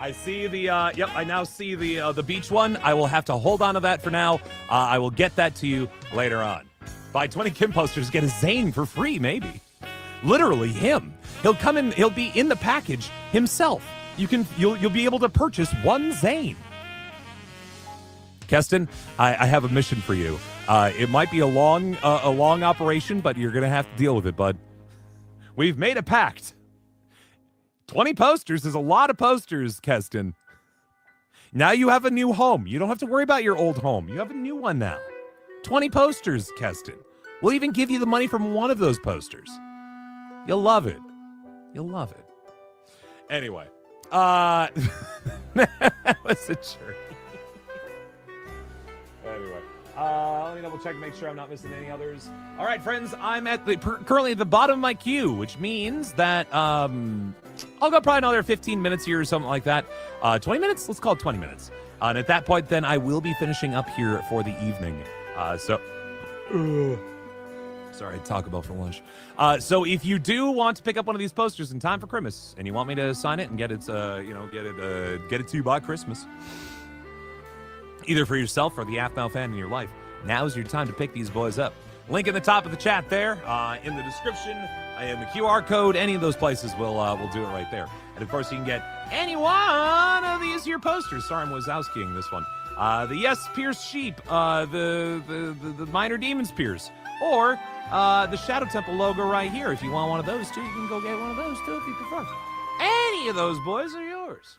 I see the, I now see the beach one. I will have to hold on to that for now. I will get that to you later on. Buy 20 Kim posters, get a Zane for free, maybe. Literally him. He'll come in, he'll be in the package himself. You'll be able to purchase one Zane. Keston, I have a mission for you. It might be a long operation, but you're gonna have to deal with it, bud. We've made a pact. 20 posters is a lot of posters, Keston. Now you have a new home. You don't have to worry about your old home. You have a new one now. 20 posters, Keston. We'll even give you the money from one of those posters. You'll love it. You'll love it. Anyway, That was a journey. Anyway, let me double check and make sure I'm not missing any others. All right, friends, I'm at currently at the bottom of my queue, which means that I'll go probably another 15 minutes here or something like that. 20 minutes? Let's call it 20 minutes. And at that point, then I will be finishing up here for the evening. Sorry, Taco Bell for lunch. So if you do want to pick up one of these posters in time for Christmas, and you want me to sign it and get it, get it to you by Christmas, either for yourself or the Aphmau fan in your life, now's your time to pick these boys up. Link in the top of the chat there, in the description, in the QR code, any of those places will do it right there. And of course, you can get any one of these here posters. Sorry, I'm Wazowskiing this one. The Yes Pierce Sheep, the Minor Demons Pierce, or the Shadow Temple logo right here. If you want one of those too, you can go get one of those too if you prefer. Any of those boys are yours.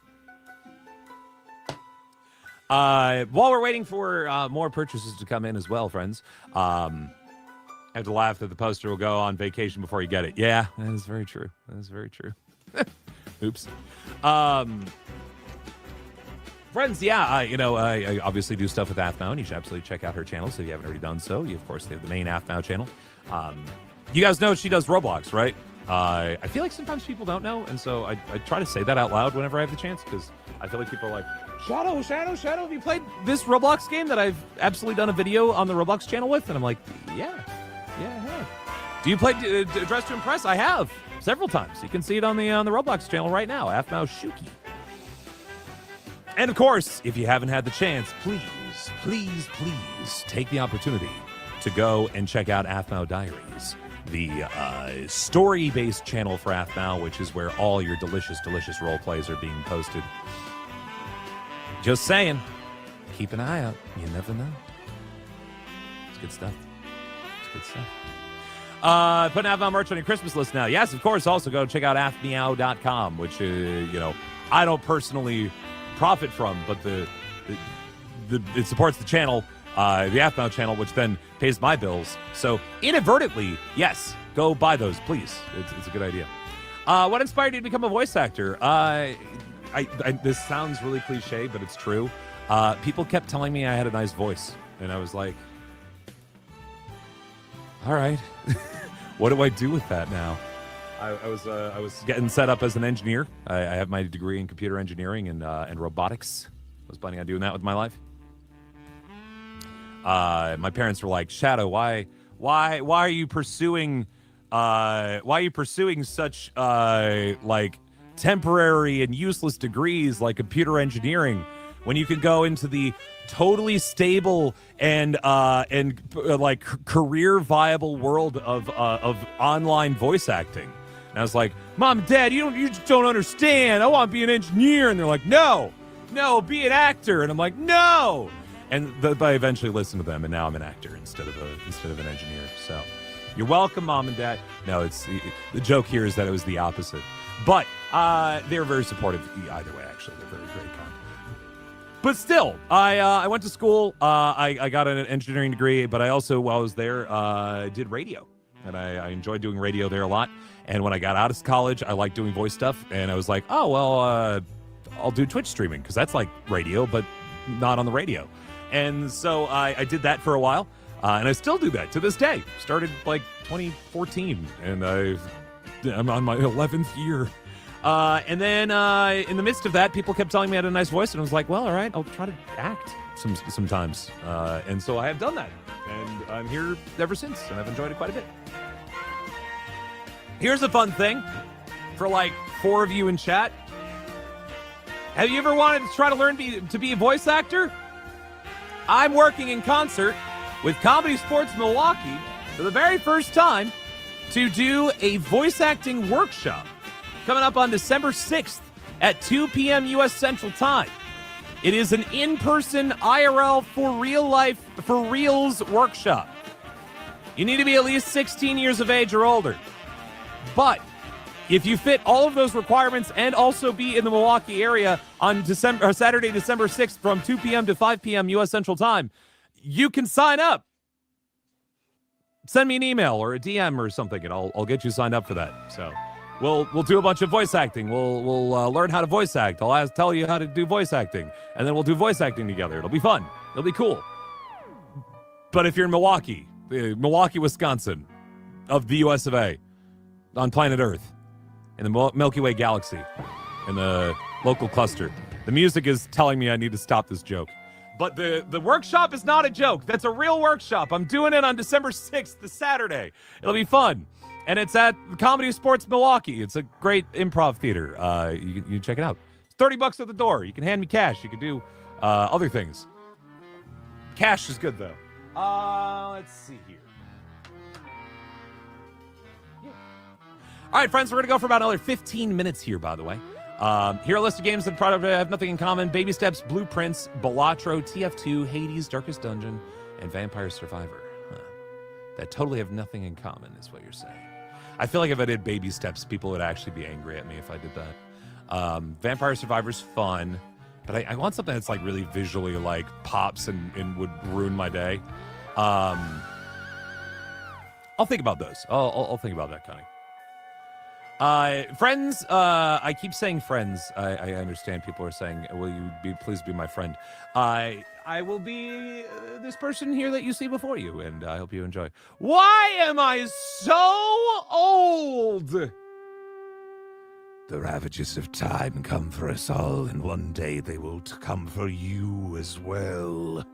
While we're waiting for more purchases to come in as well, friends, I have to laugh that the poster will go on vacation before you get it. Yeah, that is very true. That is very true. Oops. Friends, yeah, I obviously do stuff with Aphmau, and you should absolutely check out her channel, so if you haven't already done so. You, of course, have the main Aphmau channel. You guys know she does Roblox, right? I feel like sometimes people don't know, and so I try to say that out loud whenever I have the chance, because I feel like people are like, Shadow, have you played this Roblox game that I've absolutely done a video on the Roblox channel with? And I'm like, yeah, I have. Do you play Dress to Impress? I have, several times. You can see it on the Roblox channel right now, Aphmau Shuki. And of course, if you haven't had the chance, please take the opportunity to go and check out Aphmau Diaries, the story-based channel for Aphmau, which is where all your delicious role plays are being posted. Just saying, keep an eye out. You never know. It's good stuff. Putting Aphmau merch on your Christmas list now. Yes, of course. Also, go check out aphmeow.com, which I don't personally profit from, but it supports the channel, the Aphmau channel, which then pays my bills. So inadvertently, yes, go buy those, please. It's a good idea. What inspired you to become a voice actor? This sounds really cliche, but it's true. People kept telling me I had a nice voice, and I was like, all right, what do I do with that now? I was getting set up as an engineer. I have my degree in computer engineering and robotics. I was planning on doing that with my life. My parents were like, Shadow, why are you pursuing such like temporary and useless degrees like computer engineering when you can go into the totally stable and like career viable world of online voice acting? And I was like, Mom and Dad, you just don't understand. I want to be an engineer. And they're like, no, be an actor. And I'm like, no. And I eventually listened to them, and now I'm an actor instead of an engineer. So you're welcome, Mom and Dad. No, it's the joke here is that it was the opposite. But they're very supportive either way, actually. They're very, very kind. But still, I went to school. I got an engineering degree, but I also, while I was there, did radio. And I enjoyed doing radio there a lot. And when I got out of college, I liked doing voice stuff. And I was like, oh, well, I'll do Twitch streaming, because that's like radio, but not on the radio. And so I did that for a while. And I still do that to this day. Started like 2014. And I'm on my 11th year. And then in the midst of that, people kept telling me I had a nice voice. And I was like, well, all right, I'll try to act sometimes. And so I have done that. And I'm here ever since. And I've enjoyed it quite a bit. Here's a fun thing for like 4 of you in chat. Have you ever wanted to try to learn to be a voice actor? I'm working in concert with Comedy Sports Milwaukee for the very first time to do a voice acting workshop coming up on December 6th at 2 p.m. U.S. Central Time. It is an in-person IRL for reals workshop. You need to be at least 16 years of age or older. But if you fit all of those requirements and also be in the Milwaukee area on Saturday, December 6th from 2 p.m. to 5 p.m. U.S. Central Time, you can sign up. Send me an email or a DM or something, and I'll get you signed up for that. So We'll do a bunch of voice acting. We'll learn how to voice act. I'll tell you how to do voice acting, and then we'll do voice acting together. It'll be fun. It'll be cool. But if you're in Milwaukee, Wisconsin, of the U.S. of A., on planet Earth, in the Milky Way galaxy, in the local cluster, the music is telling me I need to stop this joke. But the workshop is not a joke. That's a real workshop. I'm doing it on December 6th, the Saturday. It'll be fun. And it's at the Comedy Sports Milwaukee. It's a great improv theater. You can check it out. It's $30 at the door. You can hand me cash. You can do other things. Cash is good, though. Let's see here. Yeah. All right, friends, we're going to go for about another 15 minutes here, by the way. Here are a list of games that probably have nothing in common. Baby Steps, Blueprints, Balatro, TF2, Hades, Darkest Dungeon, and Vampire Survivor. That totally have nothing in common, is what you're saying. I feel like if I did Baby Steps, people would actually be angry at me if I did that. Vampire Survivor's fun, but I want something that's like really visually like pops and would ruin my day. I'll think about those. I'll think about that, Connie. Friends, I keep saying friends. I understand people are saying, will you please be my friend? I will be this person here that you see before you, and I hope you enjoy. Why am I so old? The ravages of time come for us all, and one day they will come for you as well.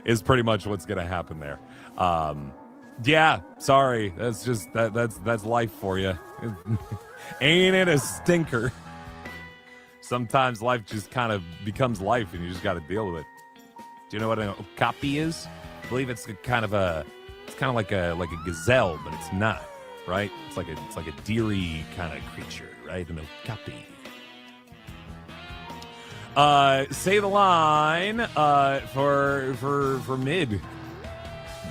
Is pretty much what's going to happen there. Yeah, sorry. That's just that's life for you. Ain't it a stinker? Sometimes life just kind of becomes life, and you just got to deal with it. Do you know what an okapi is? I believe it's kind of like a gazelle, but it's not, right? It's like a deery kind of creature, right? An okapi. Say the line for mid.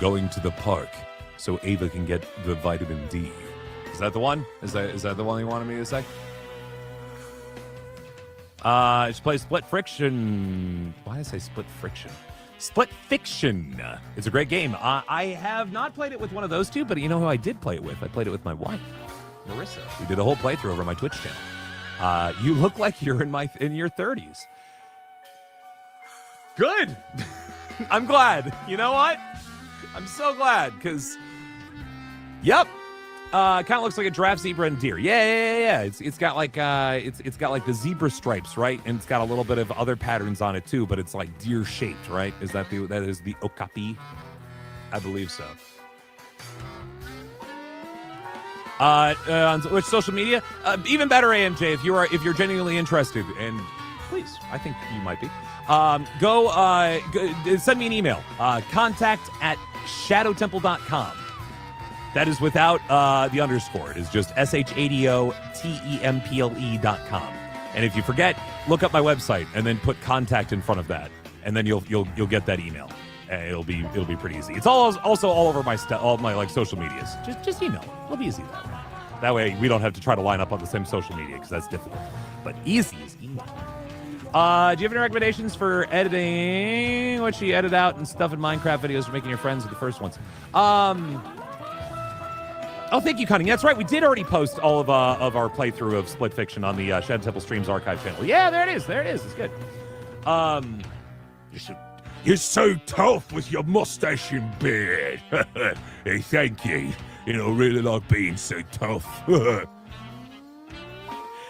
Going to the park so Ava can get the vitamin D. Is that the one? Is that the one you wanted me to say? Just play Split Friction. Why did I say Split Friction? Split Fiction. It's a great game. I have not played it with one of those two, but you know who I did play it with? I played it with my wife, Marissa. We did a whole playthrough over my Twitch channel. You look like you're in your 30s. Good. I'm glad. You know what? I'm so glad, because, yep, kind of looks like a giraffe, zebra, and deer. Yeah. It's got like it's got like the zebra stripes, right? And it's got a little bit of other patterns on it too, but it's like deer shaped, right? That is the okapi? I believe so. On which social media? Even better, AMJ, if you're genuinely interested, and please, I think you might be. Go send me an email. contact@shadowtemple.com. That is without the underscore. It is just SHADOTEMPLE.com. And if you forget, look up my website and then put contact in front of that, and then you'll get that email. And it'll be pretty easy. It's also all over all of my like social medias. Just email it. It'll be easy that way. That way we don't have to try to line up on the same social media, because that's difficult. But easy is email. Do you have any recommendations for editing what you edit out and stuff in Minecraft videos for making your friends with the first ones? Oh, thank you, Cunning. That's right. We did already post all of our playthrough of Split Fiction on the Shadow Temple Streams archive channel. Yeah, there it is. It's good. You're so tough with your mustache and beard. Hey, thank you. Really like being so tough.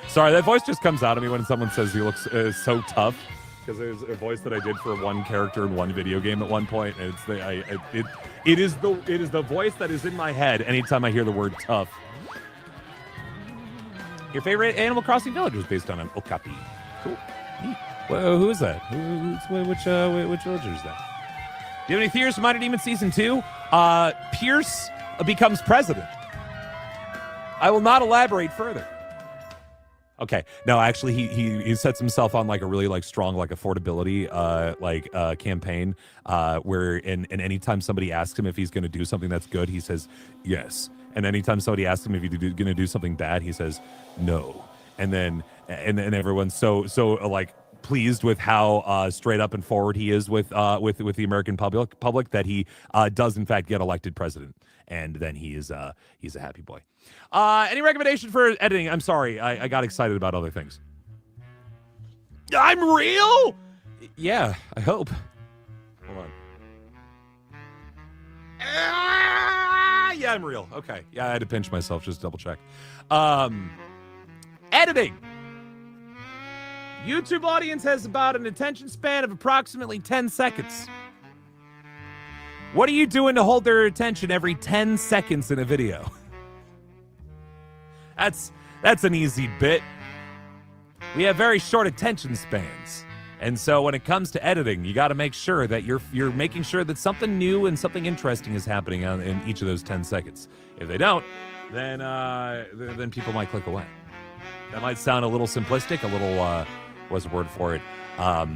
Sorry, that voice just comes out of me when someone says he looks so tough, because there's a voice that I did for one character in one video game at one point, and it is the voice that is in my head anytime I hear the word tough. Your favorite Animal Crossing village was based on an okapi. Cool. Neat. Well, who is that? Which villager is that? Do you have any theories for Minor Demon Season 2? Pierce becomes president. I will not elaborate further. Okay. No, actually, he sets himself on like a really like strong like affordability campaign where and anytime somebody asks him if he's going to do something that's good, he says yes. And anytime somebody asks him if he's going to do something bad, he says no. And then everyone's so like pleased with how straight up and forward he is with the American public that he does in fact get elected president. and then he's a happy boy. Any recommendation for editing? I'm sorry, I got excited about other things. I'm real? Yeah, I hope. Hold on. Yeah, I'm real. Okay. Yeah, I had to pinch myself just to double check. Editing. YouTube audience has about an attention span of approximately 10 seconds. What are you doing to hold their attention every 10 seconds in a video? That's an easy bit. We have very short attention spans. And so when it comes to editing, you got to make sure that you're making sure that something new and something interesting is happening in each of those 10 seconds. If they don't, then people might click away. That might sound a little simplistic, a little what's the word for it? A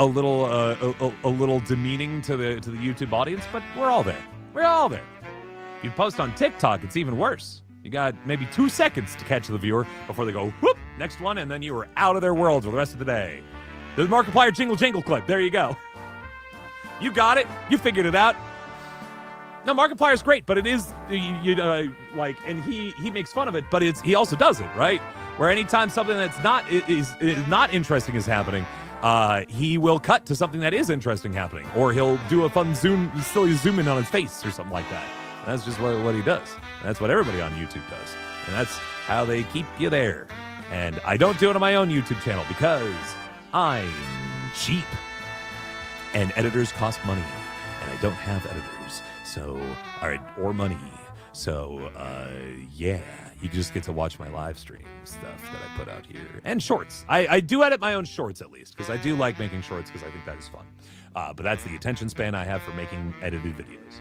little demeaning to the YouTube audience, but we're all there. We're all there. If you post on TikTok, it's even worse. You got maybe 2 seconds to catch the viewer before they go, whoop, next one, and then you were out of their world for the rest of the day. The Markiplier jingle clip. There you go. You got it. You figured it out. No, Markiplier's great, but it is, and he makes fun of it, but he also does it, right? Where anytime something that's not is not interesting is happening, he will cut to something that is interesting happening, or he'll do a fun silly zoom in on his face or something like that. That's just what he does. That's what everybody on YouTube does. And that's how they keep you there. And I don't do it on my own YouTube channel because I'm cheap. And editors cost money. And I don't have editors. So, or money. So, yeah. You just get to watch my live stream stuff that I put out here. And shorts. I do edit my own shorts at least. Because I do like making shorts because I think that is fun. But that's the attention span I have for making edited videos.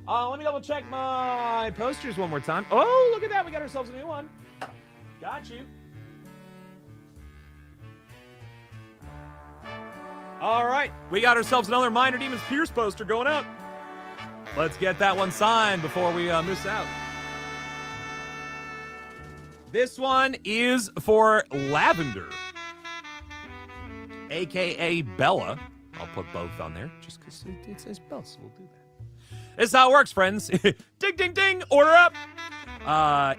Let me double check my posters one more time. Oh, look at that. We got ourselves a new one. Got you. All right. We got ourselves another Minor Demons Pierce poster going out. Let's get that one signed before we miss out. This one is for Lavender, a.k.a. Bella. I'll put both on there just because it says Bella, so we'll do that. This is how it works, friends. Ding, ding, ding. Order up.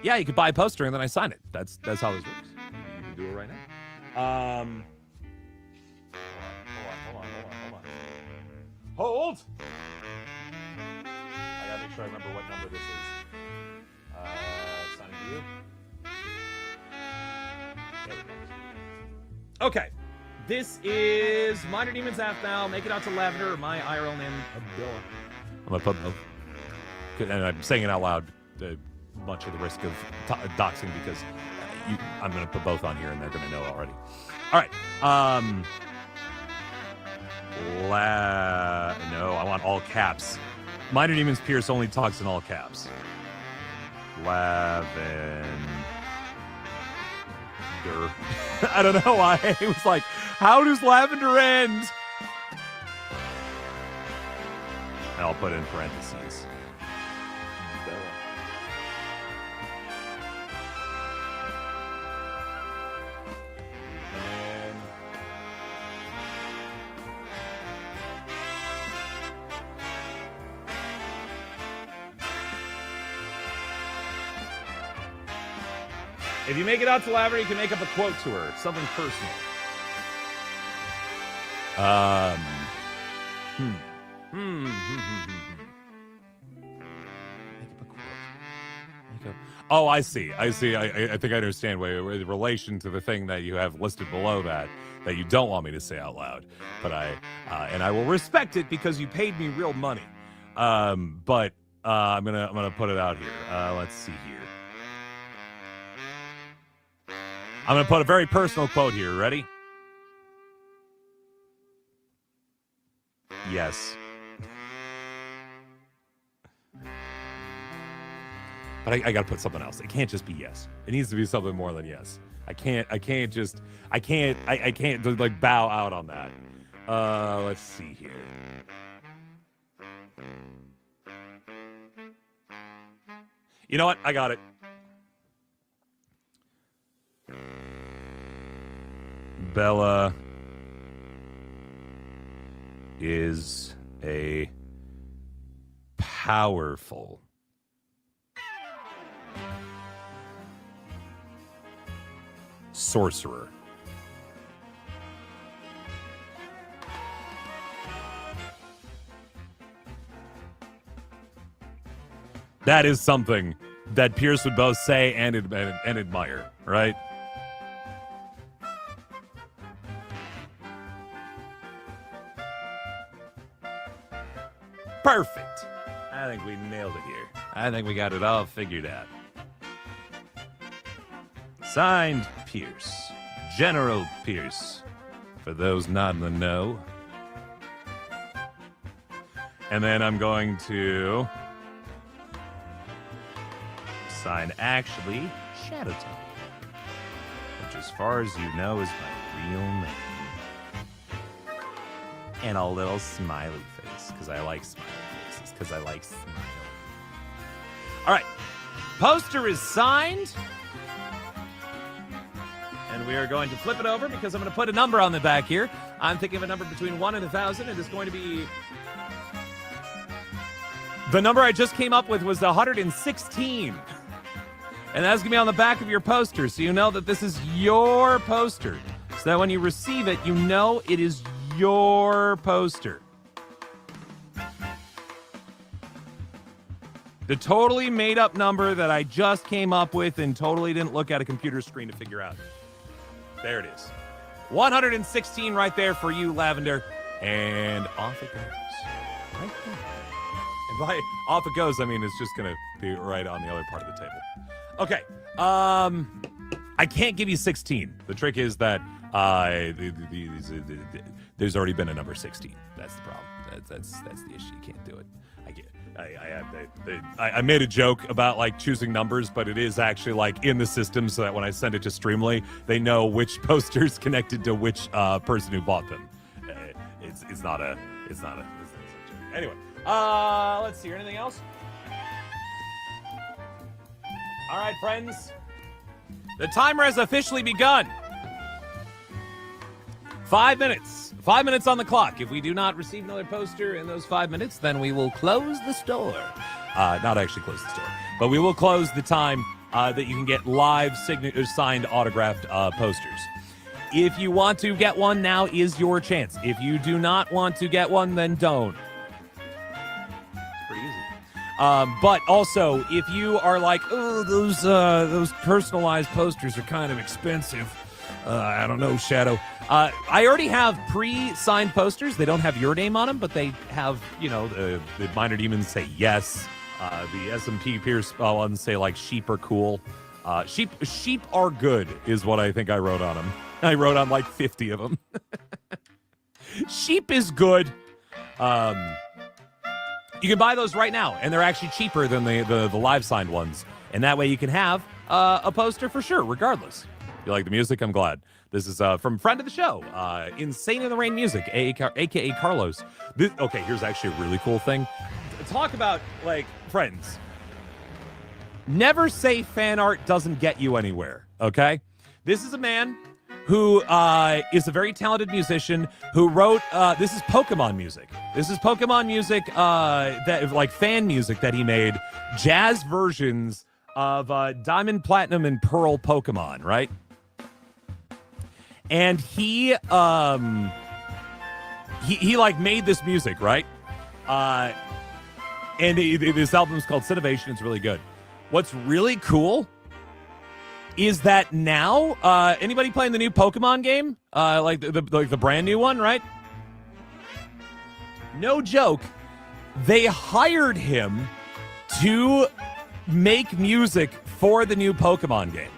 Yeah, you could buy a poster and then I sign it. That's how this works. You can do it right now. Hold. I gotta make sure I remember what number this is. Sign to you. There we go. Okay. This is Minor Demons Half Now. Make it out to Lavender, or my IRL name, Abdullah. I'm going to put both, and I'm saying it out loud, much of the risk of doxing because I'm going to put both on here and they're going to know already. All right. No, I want all caps. Minor Demons Pierce only talks in all caps. Lavender. I don't know why. It was like, how does Lavender end? And I'll put in parentheses. Bella. And if you make it out to Lavender, you can make up a quote to her, something personal. Oh, I see. I think I understand with relation to the thing that you have listed below that you don't want me to say out loud. But I will respect it because you paid me real money. But I'm gonna put it out here. Let's see here. I'm gonna put a very personal quote here. Ready? Yes. But I gotta put something else. It can't just be yes. It needs to be something more than yes. I can't like bow out on that. Let's see here. You know what? I got it. Bella is a powerful. Sorcerer. That is something that Pierce would both say and admire, right? Perfect. I think we nailed it here. I think we got it all figured out. Signed, Pierce. General Pierce. For those not in the know. And then I'm going to sign, actually, Shadowtone. Which, as far as you know, is my real name. And a little smiley face, because I like smiley faces, because I like smiling. All right. Poster is signed. And we are going to flip it over because I'm going to put a number on the back here. I'm thinking of a number between 1 and 1,000. It is going to be... The number I just came up with was 116. And that's going to be on the back of your poster, so you know that this is your poster. So that when you receive it, you know it is your poster. The totally made-up number that I just came up with and totally didn't look at a computer screen to figure out. There it is. 116 right there for you, Lavender. And off it goes. Right there. And by off it goes, I mean it's just going to be right on the other part of the table. Okay. I can't give you 16. The trick is that there's already been a number 16. That's the problem. That's the issue. You can't do it. I made a joke about like choosing numbers, but it is actually like in the system so that when I send it to Streamly, they know which poster's connected to which person who bought them. It's not a anyway. Let's see. Anything else? All right, friends. The timer has officially begun. 5 minutes. 5 minutes on the clock. If we do not receive another poster in those 5 minutes, then we will close the store. Not actually close the store, but we will close the time that you can get live signed autographed posters. If you want to get one, now is your chance. If you do not want to get one, then don't. It's pretty easy. But also, if you are like, oh, those personalized posters are kind of expensive. I don't know, Shadow. I already have pre-signed posters. They don't have your name on them, but they have, you know, the Minor Demons say yes. The SMP Pierce ones say, like, sheep are cool. Sheep are good is what I think I wrote on them. I wrote on, like, 50 of them. Sheep is good. You can buy those right now, and they're actually cheaper than the live-signed ones. And that way you can have a poster for sure, regardless. You like the music? I'm glad. This is from friend of the show, Insane in the Rain Music, a.k.a. Carlos. Okay, here's actually a really cool thing. Talk about, like, friends. Never say fan art doesn't get you anywhere, okay? This is a man who is a very talented musician who wrote, this is Pokemon music. This is Pokemon music, that like fan music that he made, jazz versions of Diamond, Platinum, and Pearl Pokemon, right? And he like made this music, right? And this album is called Cinovation. It's really good. What's really cool is that now, anybody playing the new Pokemon game, like the brand new one, right? No joke, they hired him to make music for the new Pokemon game.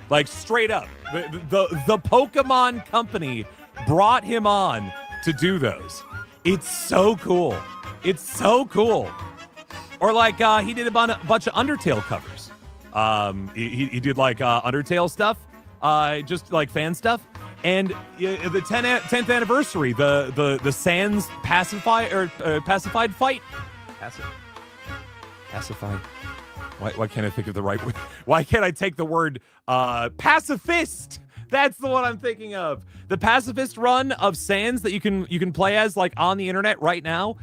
Like, straight up. The Pokemon company brought him on to do those. It's so cool. It's so cool. Or like he did a bunch of Undertale covers. He did like Undertale stuff, just like fan stuff. And the 10th anniversary, the Sans pacified fight. Pacified. Why can't I think of the right word? Why can't I take the word pacifist? That's the one I'm thinking of. The pacifist run of Sans that you can play as like on the internet right now.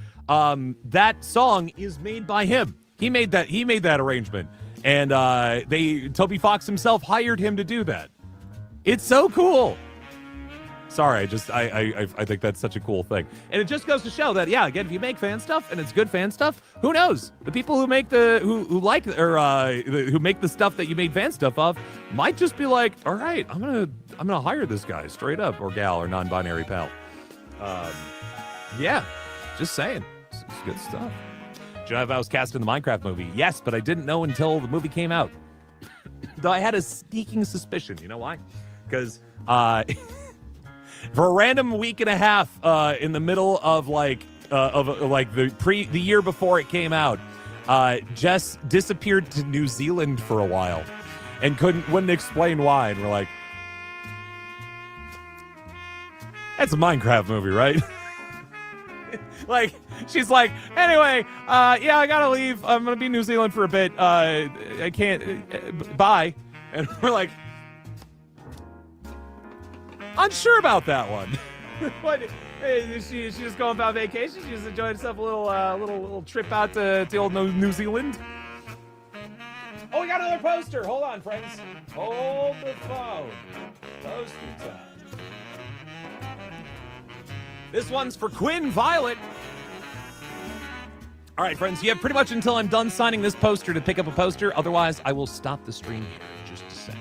that song is made by him. He made that arrangement. And Toby Fox himself hired him to do that. It's so cool. Sorry, I think that's such a cool thing. And it just goes to show that, yeah, again, if you make fan stuff and it's good fan stuff, who knows? The people who make who make the stuff that you made fan stuff of might just be like, all right, I'm gonna hire this guy straight up, or gal, or non-binary pal. Yeah, just saying. It's good stuff. Do you know if I was cast in the Minecraft movie? Yes, but I didn't know until the movie came out. Though I had a sneaking suspicion. You know why? Because for a random week and a half in the middle of the year before it came out, Jess disappeared to New Zealand for a while and wouldn't explain why. And we're like, that's a Minecraft movie, right? Like, she's like, anyway, yeah, I gotta leave. I'm gonna be in New Zealand for a bit. I can't, bye. And we're like, unsure about that one. What? She's just going about vacation. She's enjoying herself a little trip out to old New Zealand. Oh, we got another poster. Hold on, friends. Hold the phone. Poster time. This one's for Quinn Violet. All right, friends, you have pretty much until I'm done signing this poster to pick up a poster. Otherwise, I will stop the stream here, just to say.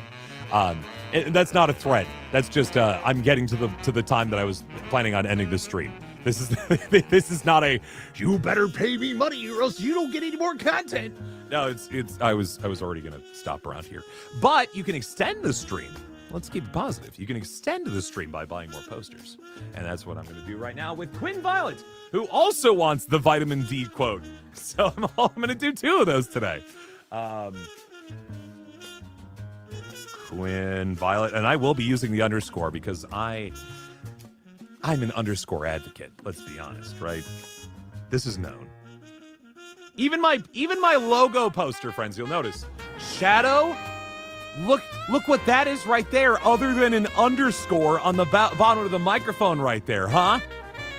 That's not a threat. That's just I'm getting to the time that I was planning on ending the stream. This is not a you better pay me money or else you don't get any more content. No, I was already gonna stop around here. But you can extend the stream. Let's keep it positive. You can extend the stream by buying more posters. And that's what I'm going to do right now with Quinn Violet, who also wants the vitamin D quote. So I'm going to do two of those today. Quinn Violet. And I will be using the underscore because I'm an underscore advocate. Let's be honest, right? This is known. Even my logo poster, friends, you'll notice. Shadow. Look what that is right there, other than an underscore on the bottom of the microphone right there, huh?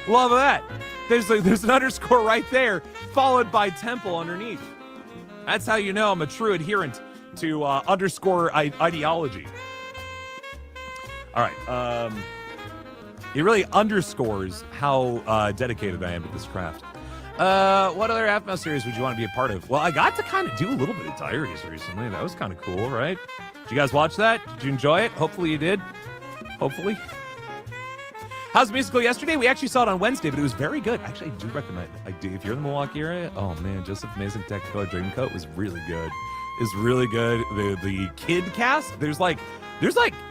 Love that. There's an underscore right there, followed by temple underneath. That's how you know I'm a true adherent to underscore ideology. All right. It really underscores how dedicated I am to this craft. What other AFMO series would you want to be a part of? Well, I got to kind of do a little bit of Diaries recently. That was kind of cool, right? Did you guys watch that? Did you enjoy it? Hopefully you did. Hopefully. How's the musical yesterday? We actually saw it on Wednesday, but it was very good. Actually, I do recommend it. I do. If you're in the Milwaukee area, oh man, Joseph Amazing Technicolor Dreamcoat was really good. It's really good. The kid cast, there's like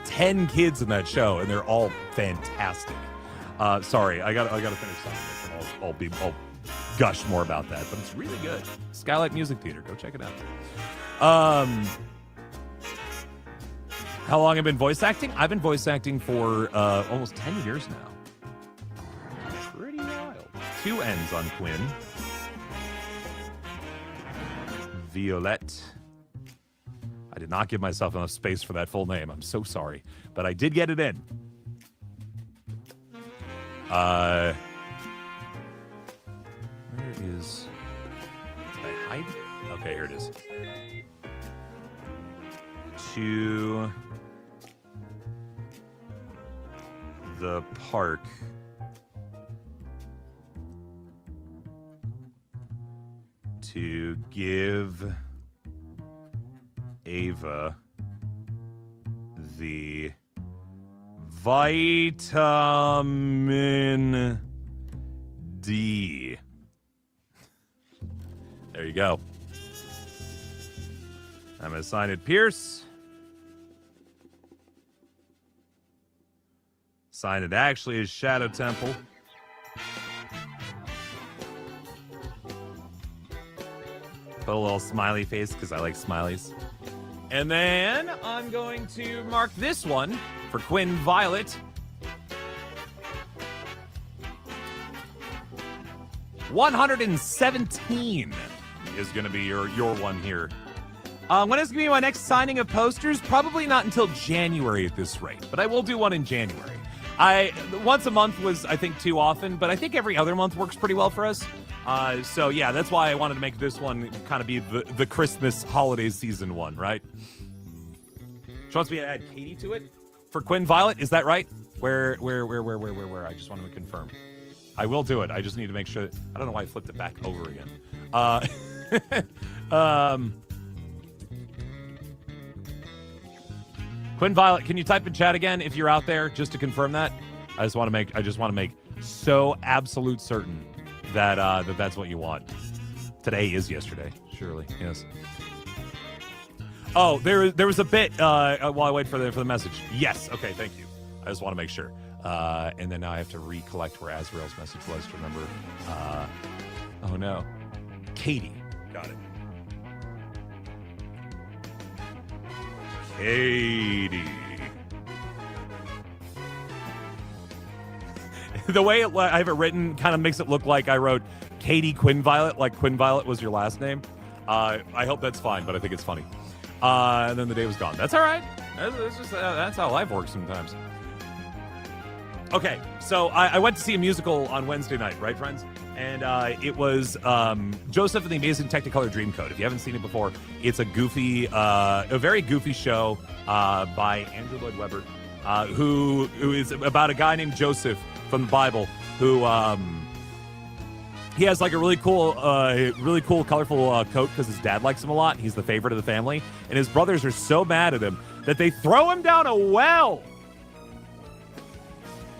10 kids in that show, and they're all fantastic. Sorry, I gotta finish signing this, and I'll gush more about that, but it's really good. Skylight Music Theater, go check it out. How long have I been voice acting? I've been voice acting for almost 10 years now. Pretty wild. 2 N's on Quinn. Violette. I did not give myself enough space for that full name. I'm so sorry, but I did get it in. Where is... Did I hide it? Okay, here it is. To the park. To give Ava the vitamin D. There you go. I'm going to sign it Pierce. Sign it actually as Shadow Temple. Put a little smiley face because I like smileys. And then I'm going to mark this one for Quinn Violet. 117 is going to be your one here. When is going to be my next signing of posters? Probably not until January at this rate, but I will do one in January. Once a month was, I think, too often, but I think every other month works pretty well for us. So yeah, that's why I wanted to make this one kind of be the Christmas holiday season one, right? She wants me to add Katie to it for Quinn Violet. Is that right? Where? I just want to confirm. I will do it. I just need to make sure. I don't know why I flipped it back over again. Quinn Violet, can you type in chat again if you're out there just to confirm that? I just want to make so absolute certain that that's what you want. Today is yesterday, surely. Yes. Oh, there was a bit while I wait for the message. Yes. Okay. Thank you. I just want to make sure. And then now I have to recollect where Azrael's message was to remember. Oh no, Katie. Got it. Katie. The way I have it written kind of makes it look like I wrote Katie Quinn Violet, like Quinn Violet was your last name. I hope that's fine, but I think it's funny. And then the day was gone. That's all right. That's how life works sometimes. Okay, so I went to see a musical on Wednesday night, right, friends? And it was Joseph and the Amazing Technicolor Dreamcoat. If you haven't seen it before, it's a very goofy show by Andrew Lloyd Webber, who is about a guy named Joseph from the Bible who he has like a really cool, colorful coat because his dad likes him a lot. He's the favorite of the family, and his brothers are so mad at him that they throw him down a well.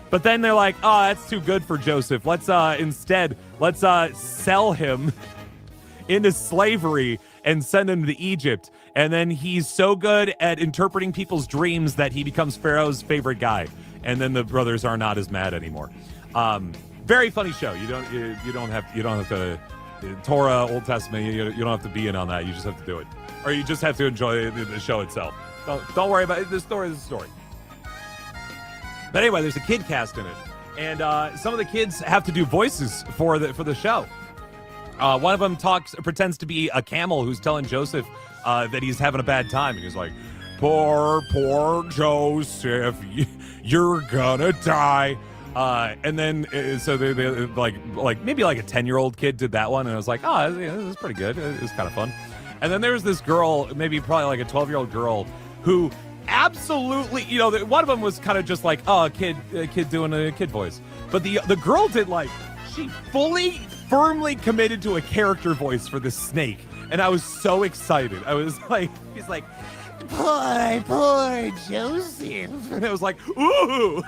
But then they're like, oh, that's too good for Joseph. Let's sell him into slavery and send him to Egypt. And then he's so good at interpreting people's dreams that he becomes Pharaoh's favorite guy. And then the brothers are not as mad anymore. Very funny show. You don't have to Torah, Old Testament. You don't have to be in on that. You just have to do it, or you just have to enjoy the show itself. Don't worry about it. The story is the story. But anyway, there's a kid cast in it, and some of the kids have to do voices for the show. One of them pretends to be a camel who's telling Joseph that he's having a bad time, and he's like, "Poor Joseph, you're gonna die." And then so they like maybe like a 10-year-old kid did that one, and I was like, "Oh, this is pretty good. It's kind of fun." And then there was this girl, probably like a 12-year-old girl, who absolutely, one of them was kind of just like, oh, a kid doing a kid voice, but the girl did she firmly committed to a character voice for the snake, and I was so excited. I was like, he's like, poor Joseph, and it was like, ooh.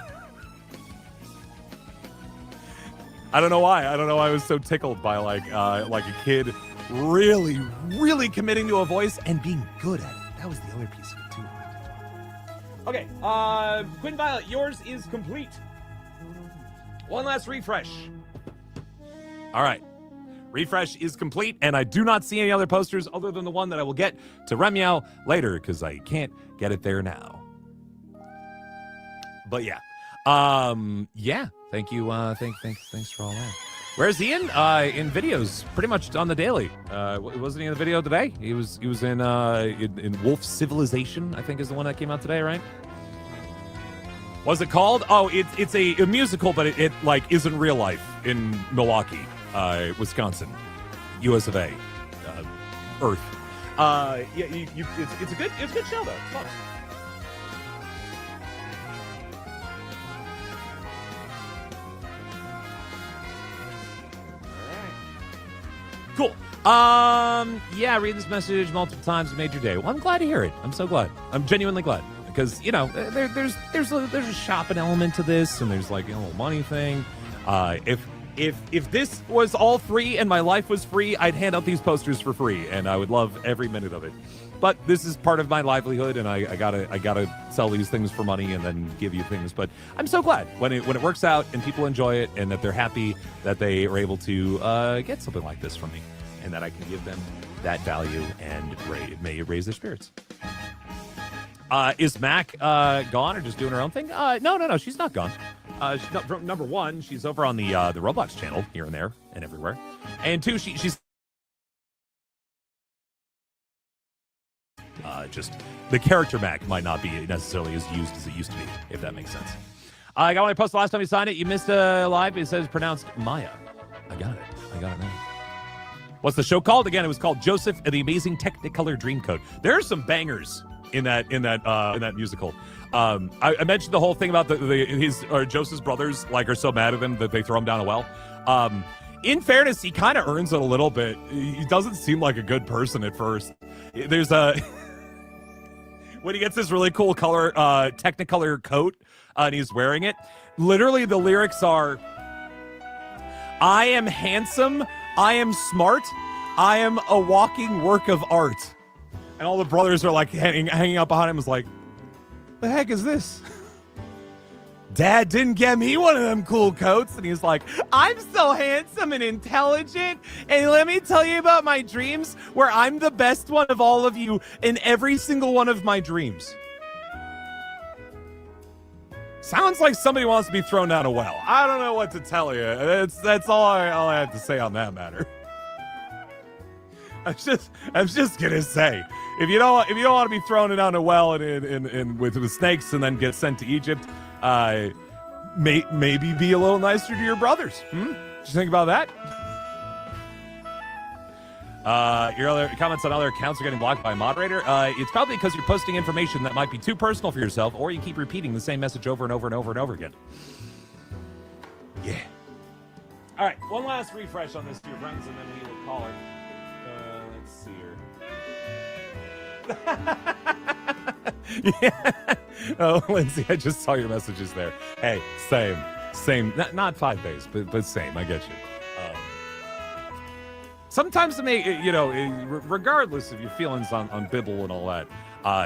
I don't know why I was so tickled by like a kid really, really committing to a voice and being good at it. That was the other piece of it too. Okay, Quinn Violet, yours is complete. One last refresh. All right, refresh is complete, and I do not see any other posters other than the one that I will get to Remyao later because I can't get it there now. But yeah, thank you. Thanks for all that. Where's Ian? In videos, pretty much on the daily. Wasn't he in the video today? He was in Wolf Civilization, I think is the one that came out today, right? What's it called? Oh, it's a musical, but it like isn't real life in Milwaukee, Wisconsin, US of A, Earth. It's a good show though. It's fun. Cool. Yeah, read this message multiple times and made your day. Well, I'm glad to hear it. I'm so glad. I'm genuinely glad because there's a shopping element to this, and there's like a little money thing. If this was all free and my life was free, I'd hand out these posters for free, and I would love every minute of it. But this is part of my livelihood, and I gotta sell these things for money and then give you things. But I'm so glad when it works out and people enjoy it and that they're happy that they are able to get something like this from me, and that I can give them that value and may it raise their spirits. Is Mac gone or just doing her own thing? No, she's not gone. She's not, number one, she's over on the Roblox channel here and there and everywhere, and two, she's just the character Mac might not be necessarily as used as it used to be, if that makes sense. I got one I posted last time you signed it. You missed a live. It says pronounced Maya. I got it now. What's the show called? Again, it was called Joseph and the Amazing Technicolor Dreamcoat. There are some bangers in that musical. I mentioned the whole thing about Joseph's brothers are so mad at him that they throw him down a well. In fairness, he kind of earns it a little bit. He doesn't seem like a good person at first. There's when he gets this really cool color Technicolor coat and he's wearing it. Literally, the lyrics are, "I am handsome. I am smart. I am a walking work of art." And all the brothers are hanging out behind him. Is like, the heck is this? Dad didn't get me one of them cool coats. And he's like, "I'm so handsome and intelligent. And let me tell you about my dreams where I'm the best one of all of you in every single one of my dreams." Sounds like somebody wants to be thrown down a well. I don't know what to tell you. That's all I have to say on that matter. I'm just gonna say, if you don't want to be thrown down a well and with snakes and then get sent to Egypt, maybe be a little nicer to your brothers. Did you think about that? Your other comments on other accounts are getting blocked by a moderator. It's probably because you're posting information that might be too personal for yourself, or you keep repeating the same message over and over and over and over again. Yeah. All right, one last refresh on this, dear friends, and then we will call it. Let's see here. Yeah. Oh, Lindsay, I just saw your messages there. Hey, same. Not 5 days, but same. I get you. Sometimes regardless of your feelings on Bibble and all that,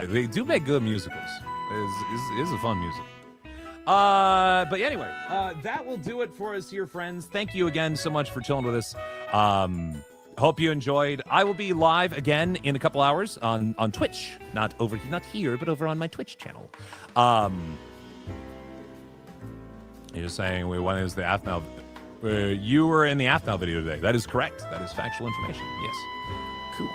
they do make good musicals. It is a fun musical. But anyway, that will do it for us here, friends. Thank you again so much for chilling with us. Hope you enjoyed. I will be live again in a couple hours on Twitch. Not here, but over on my Twitch channel. You're just saying, when is the AFNOW? You were in the AFNOW video today. That is correct. That is factual information. Yes. Cool.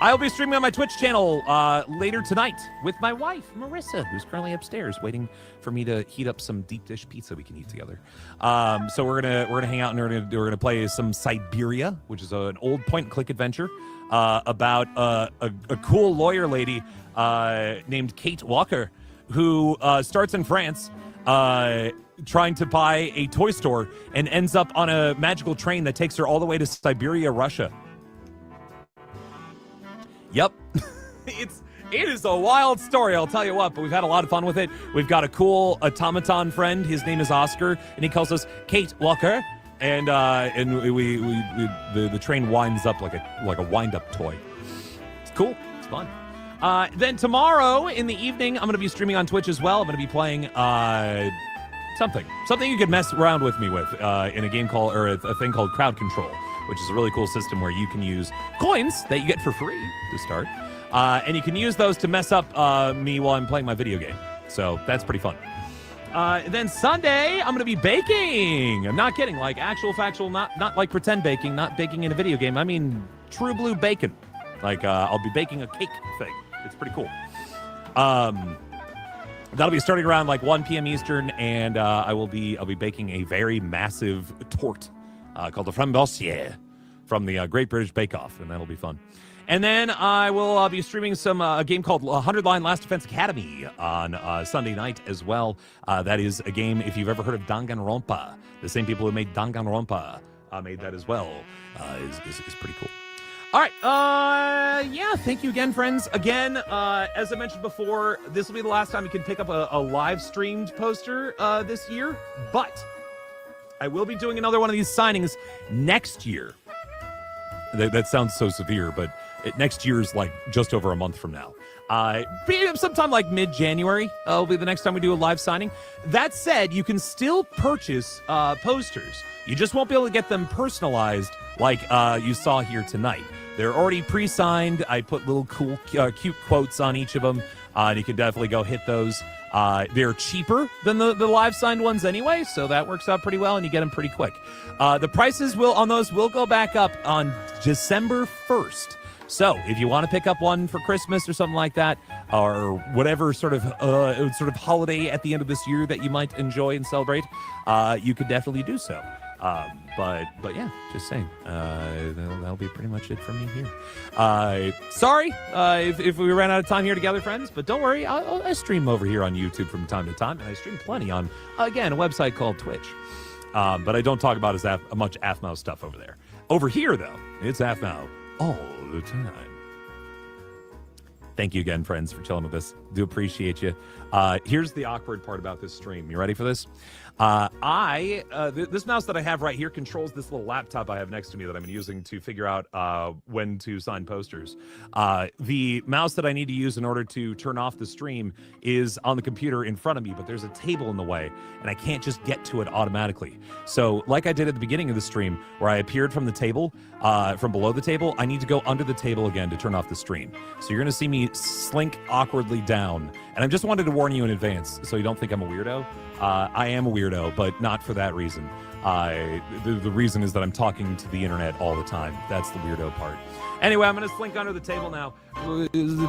I'll be streaming on my Twitch channel later tonight with my wife, Marissa, who's currently upstairs waiting for me to heat up some deep dish pizza we can eat together. So we're gonna hang out and we're gonna play some Siberia, which is an old point-and-click adventure about a cool lawyer lady named Kate Walker, who starts in France trying to buy a toy store and ends up on a magical train that takes her all the way to Siberia, Russia. Yep. It is a wild story, I'll tell you what, but we've had a lot of fun with it. We've got a cool automaton friend. His name is Oscar, and he calls us Kate Walker. And the train winds up like a wind-up toy. It's cool. It's fun. Then tomorrow in the evening, I'm going to be streaming on Twitch as well. I'm going to be playing something you can mess around with me with in a game called, or a thing called Crowd Control, which is a really cool system where you can use coins that you get for free to start, and you can use those to mess up me while I'm playing my video game. So that's pretty fun. Then Sunday, I'm going to be baking. I'm not kidding, like actual factual, not like pretend baking, not baking in a video game. I mean true blue bacon. Like I'll be baking a cake thing. It's pretty cool. That'll be starting around like 1 p.m. Eastern, and I'll be baking a very massive torte called the Framboisier from the Great British Bake Off, and that'll be fun. And then I will be streaming a game called 100 Line Last Defense Academy on Sunday night as well. That is a game, if you've ever heard of Danganronpa, the same people who made Danganronpa made that as well. Is pretty cool. All right. Yeah, thank you again, friends. Again, as I mentioned before, this will be the last time you can pick up a live streamed poster this year, but I will be doing another one of these signings next year. That sounds so severe, but next year's like just over a month from now. Sometime like mid-January will be the next time we do a live signing. That said, you can still purchase posters. You just won't be able to get them personalized like you saw here tonight. They're already pre-signed. I put little cool, cute quotes on each of them, and you can definitely go hit those. They're cheaper than the live signed ones anyway, so that works out pretty well, and you get them pretty quick. The prices on those will go back up on December 1st. So if you want to pick up one for Christmas or something like that, or whatever sort of holiday at the end of this year that you might enjoy and celebrate, you could definitely do so. But yeah, just saying. That'll be pretty much it from me here. Sorry if we ran out of time here together, friends, but don't worry. I stream over here on YouTube from time to time, and I stream plenty on, again, a website called Twitch. But I don't talk about as much AFMAO stuff over there. Over here, though, it's AFMAO all the time. Thank you again, friends, for chilling with us. Do appreciate you. Here's the awkward part about this stream. You ready for this? This mouse that I have right here controls this little laptop I have next to me that I'm using to figure out when to sign posters. The mouse that I need to use in order to turn off the stream is on the computer in front of me, but there's a table in the way, and I can't just get to it automatically. So like I did at the beginning of the stream, where I appeared from the table, from below the table, I need to go under the table again to turn off the stream. So you're going to see me slink awkwardly down. And I just wanted to warn you in advance so you don't think I'm a weirdo. I am a weirdo, but not for that reason. The reason is that I'm talking to the internet all the time. That's the weirdo part. Anyway, I'm going to slink under the table now.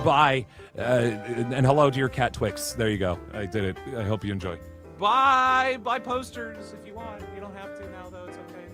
Bye. And hello to your cat Twix. There you go. I did it. I hope you enjoy. Bye. Buy posters if you want. You don't have to now, though. It's okay.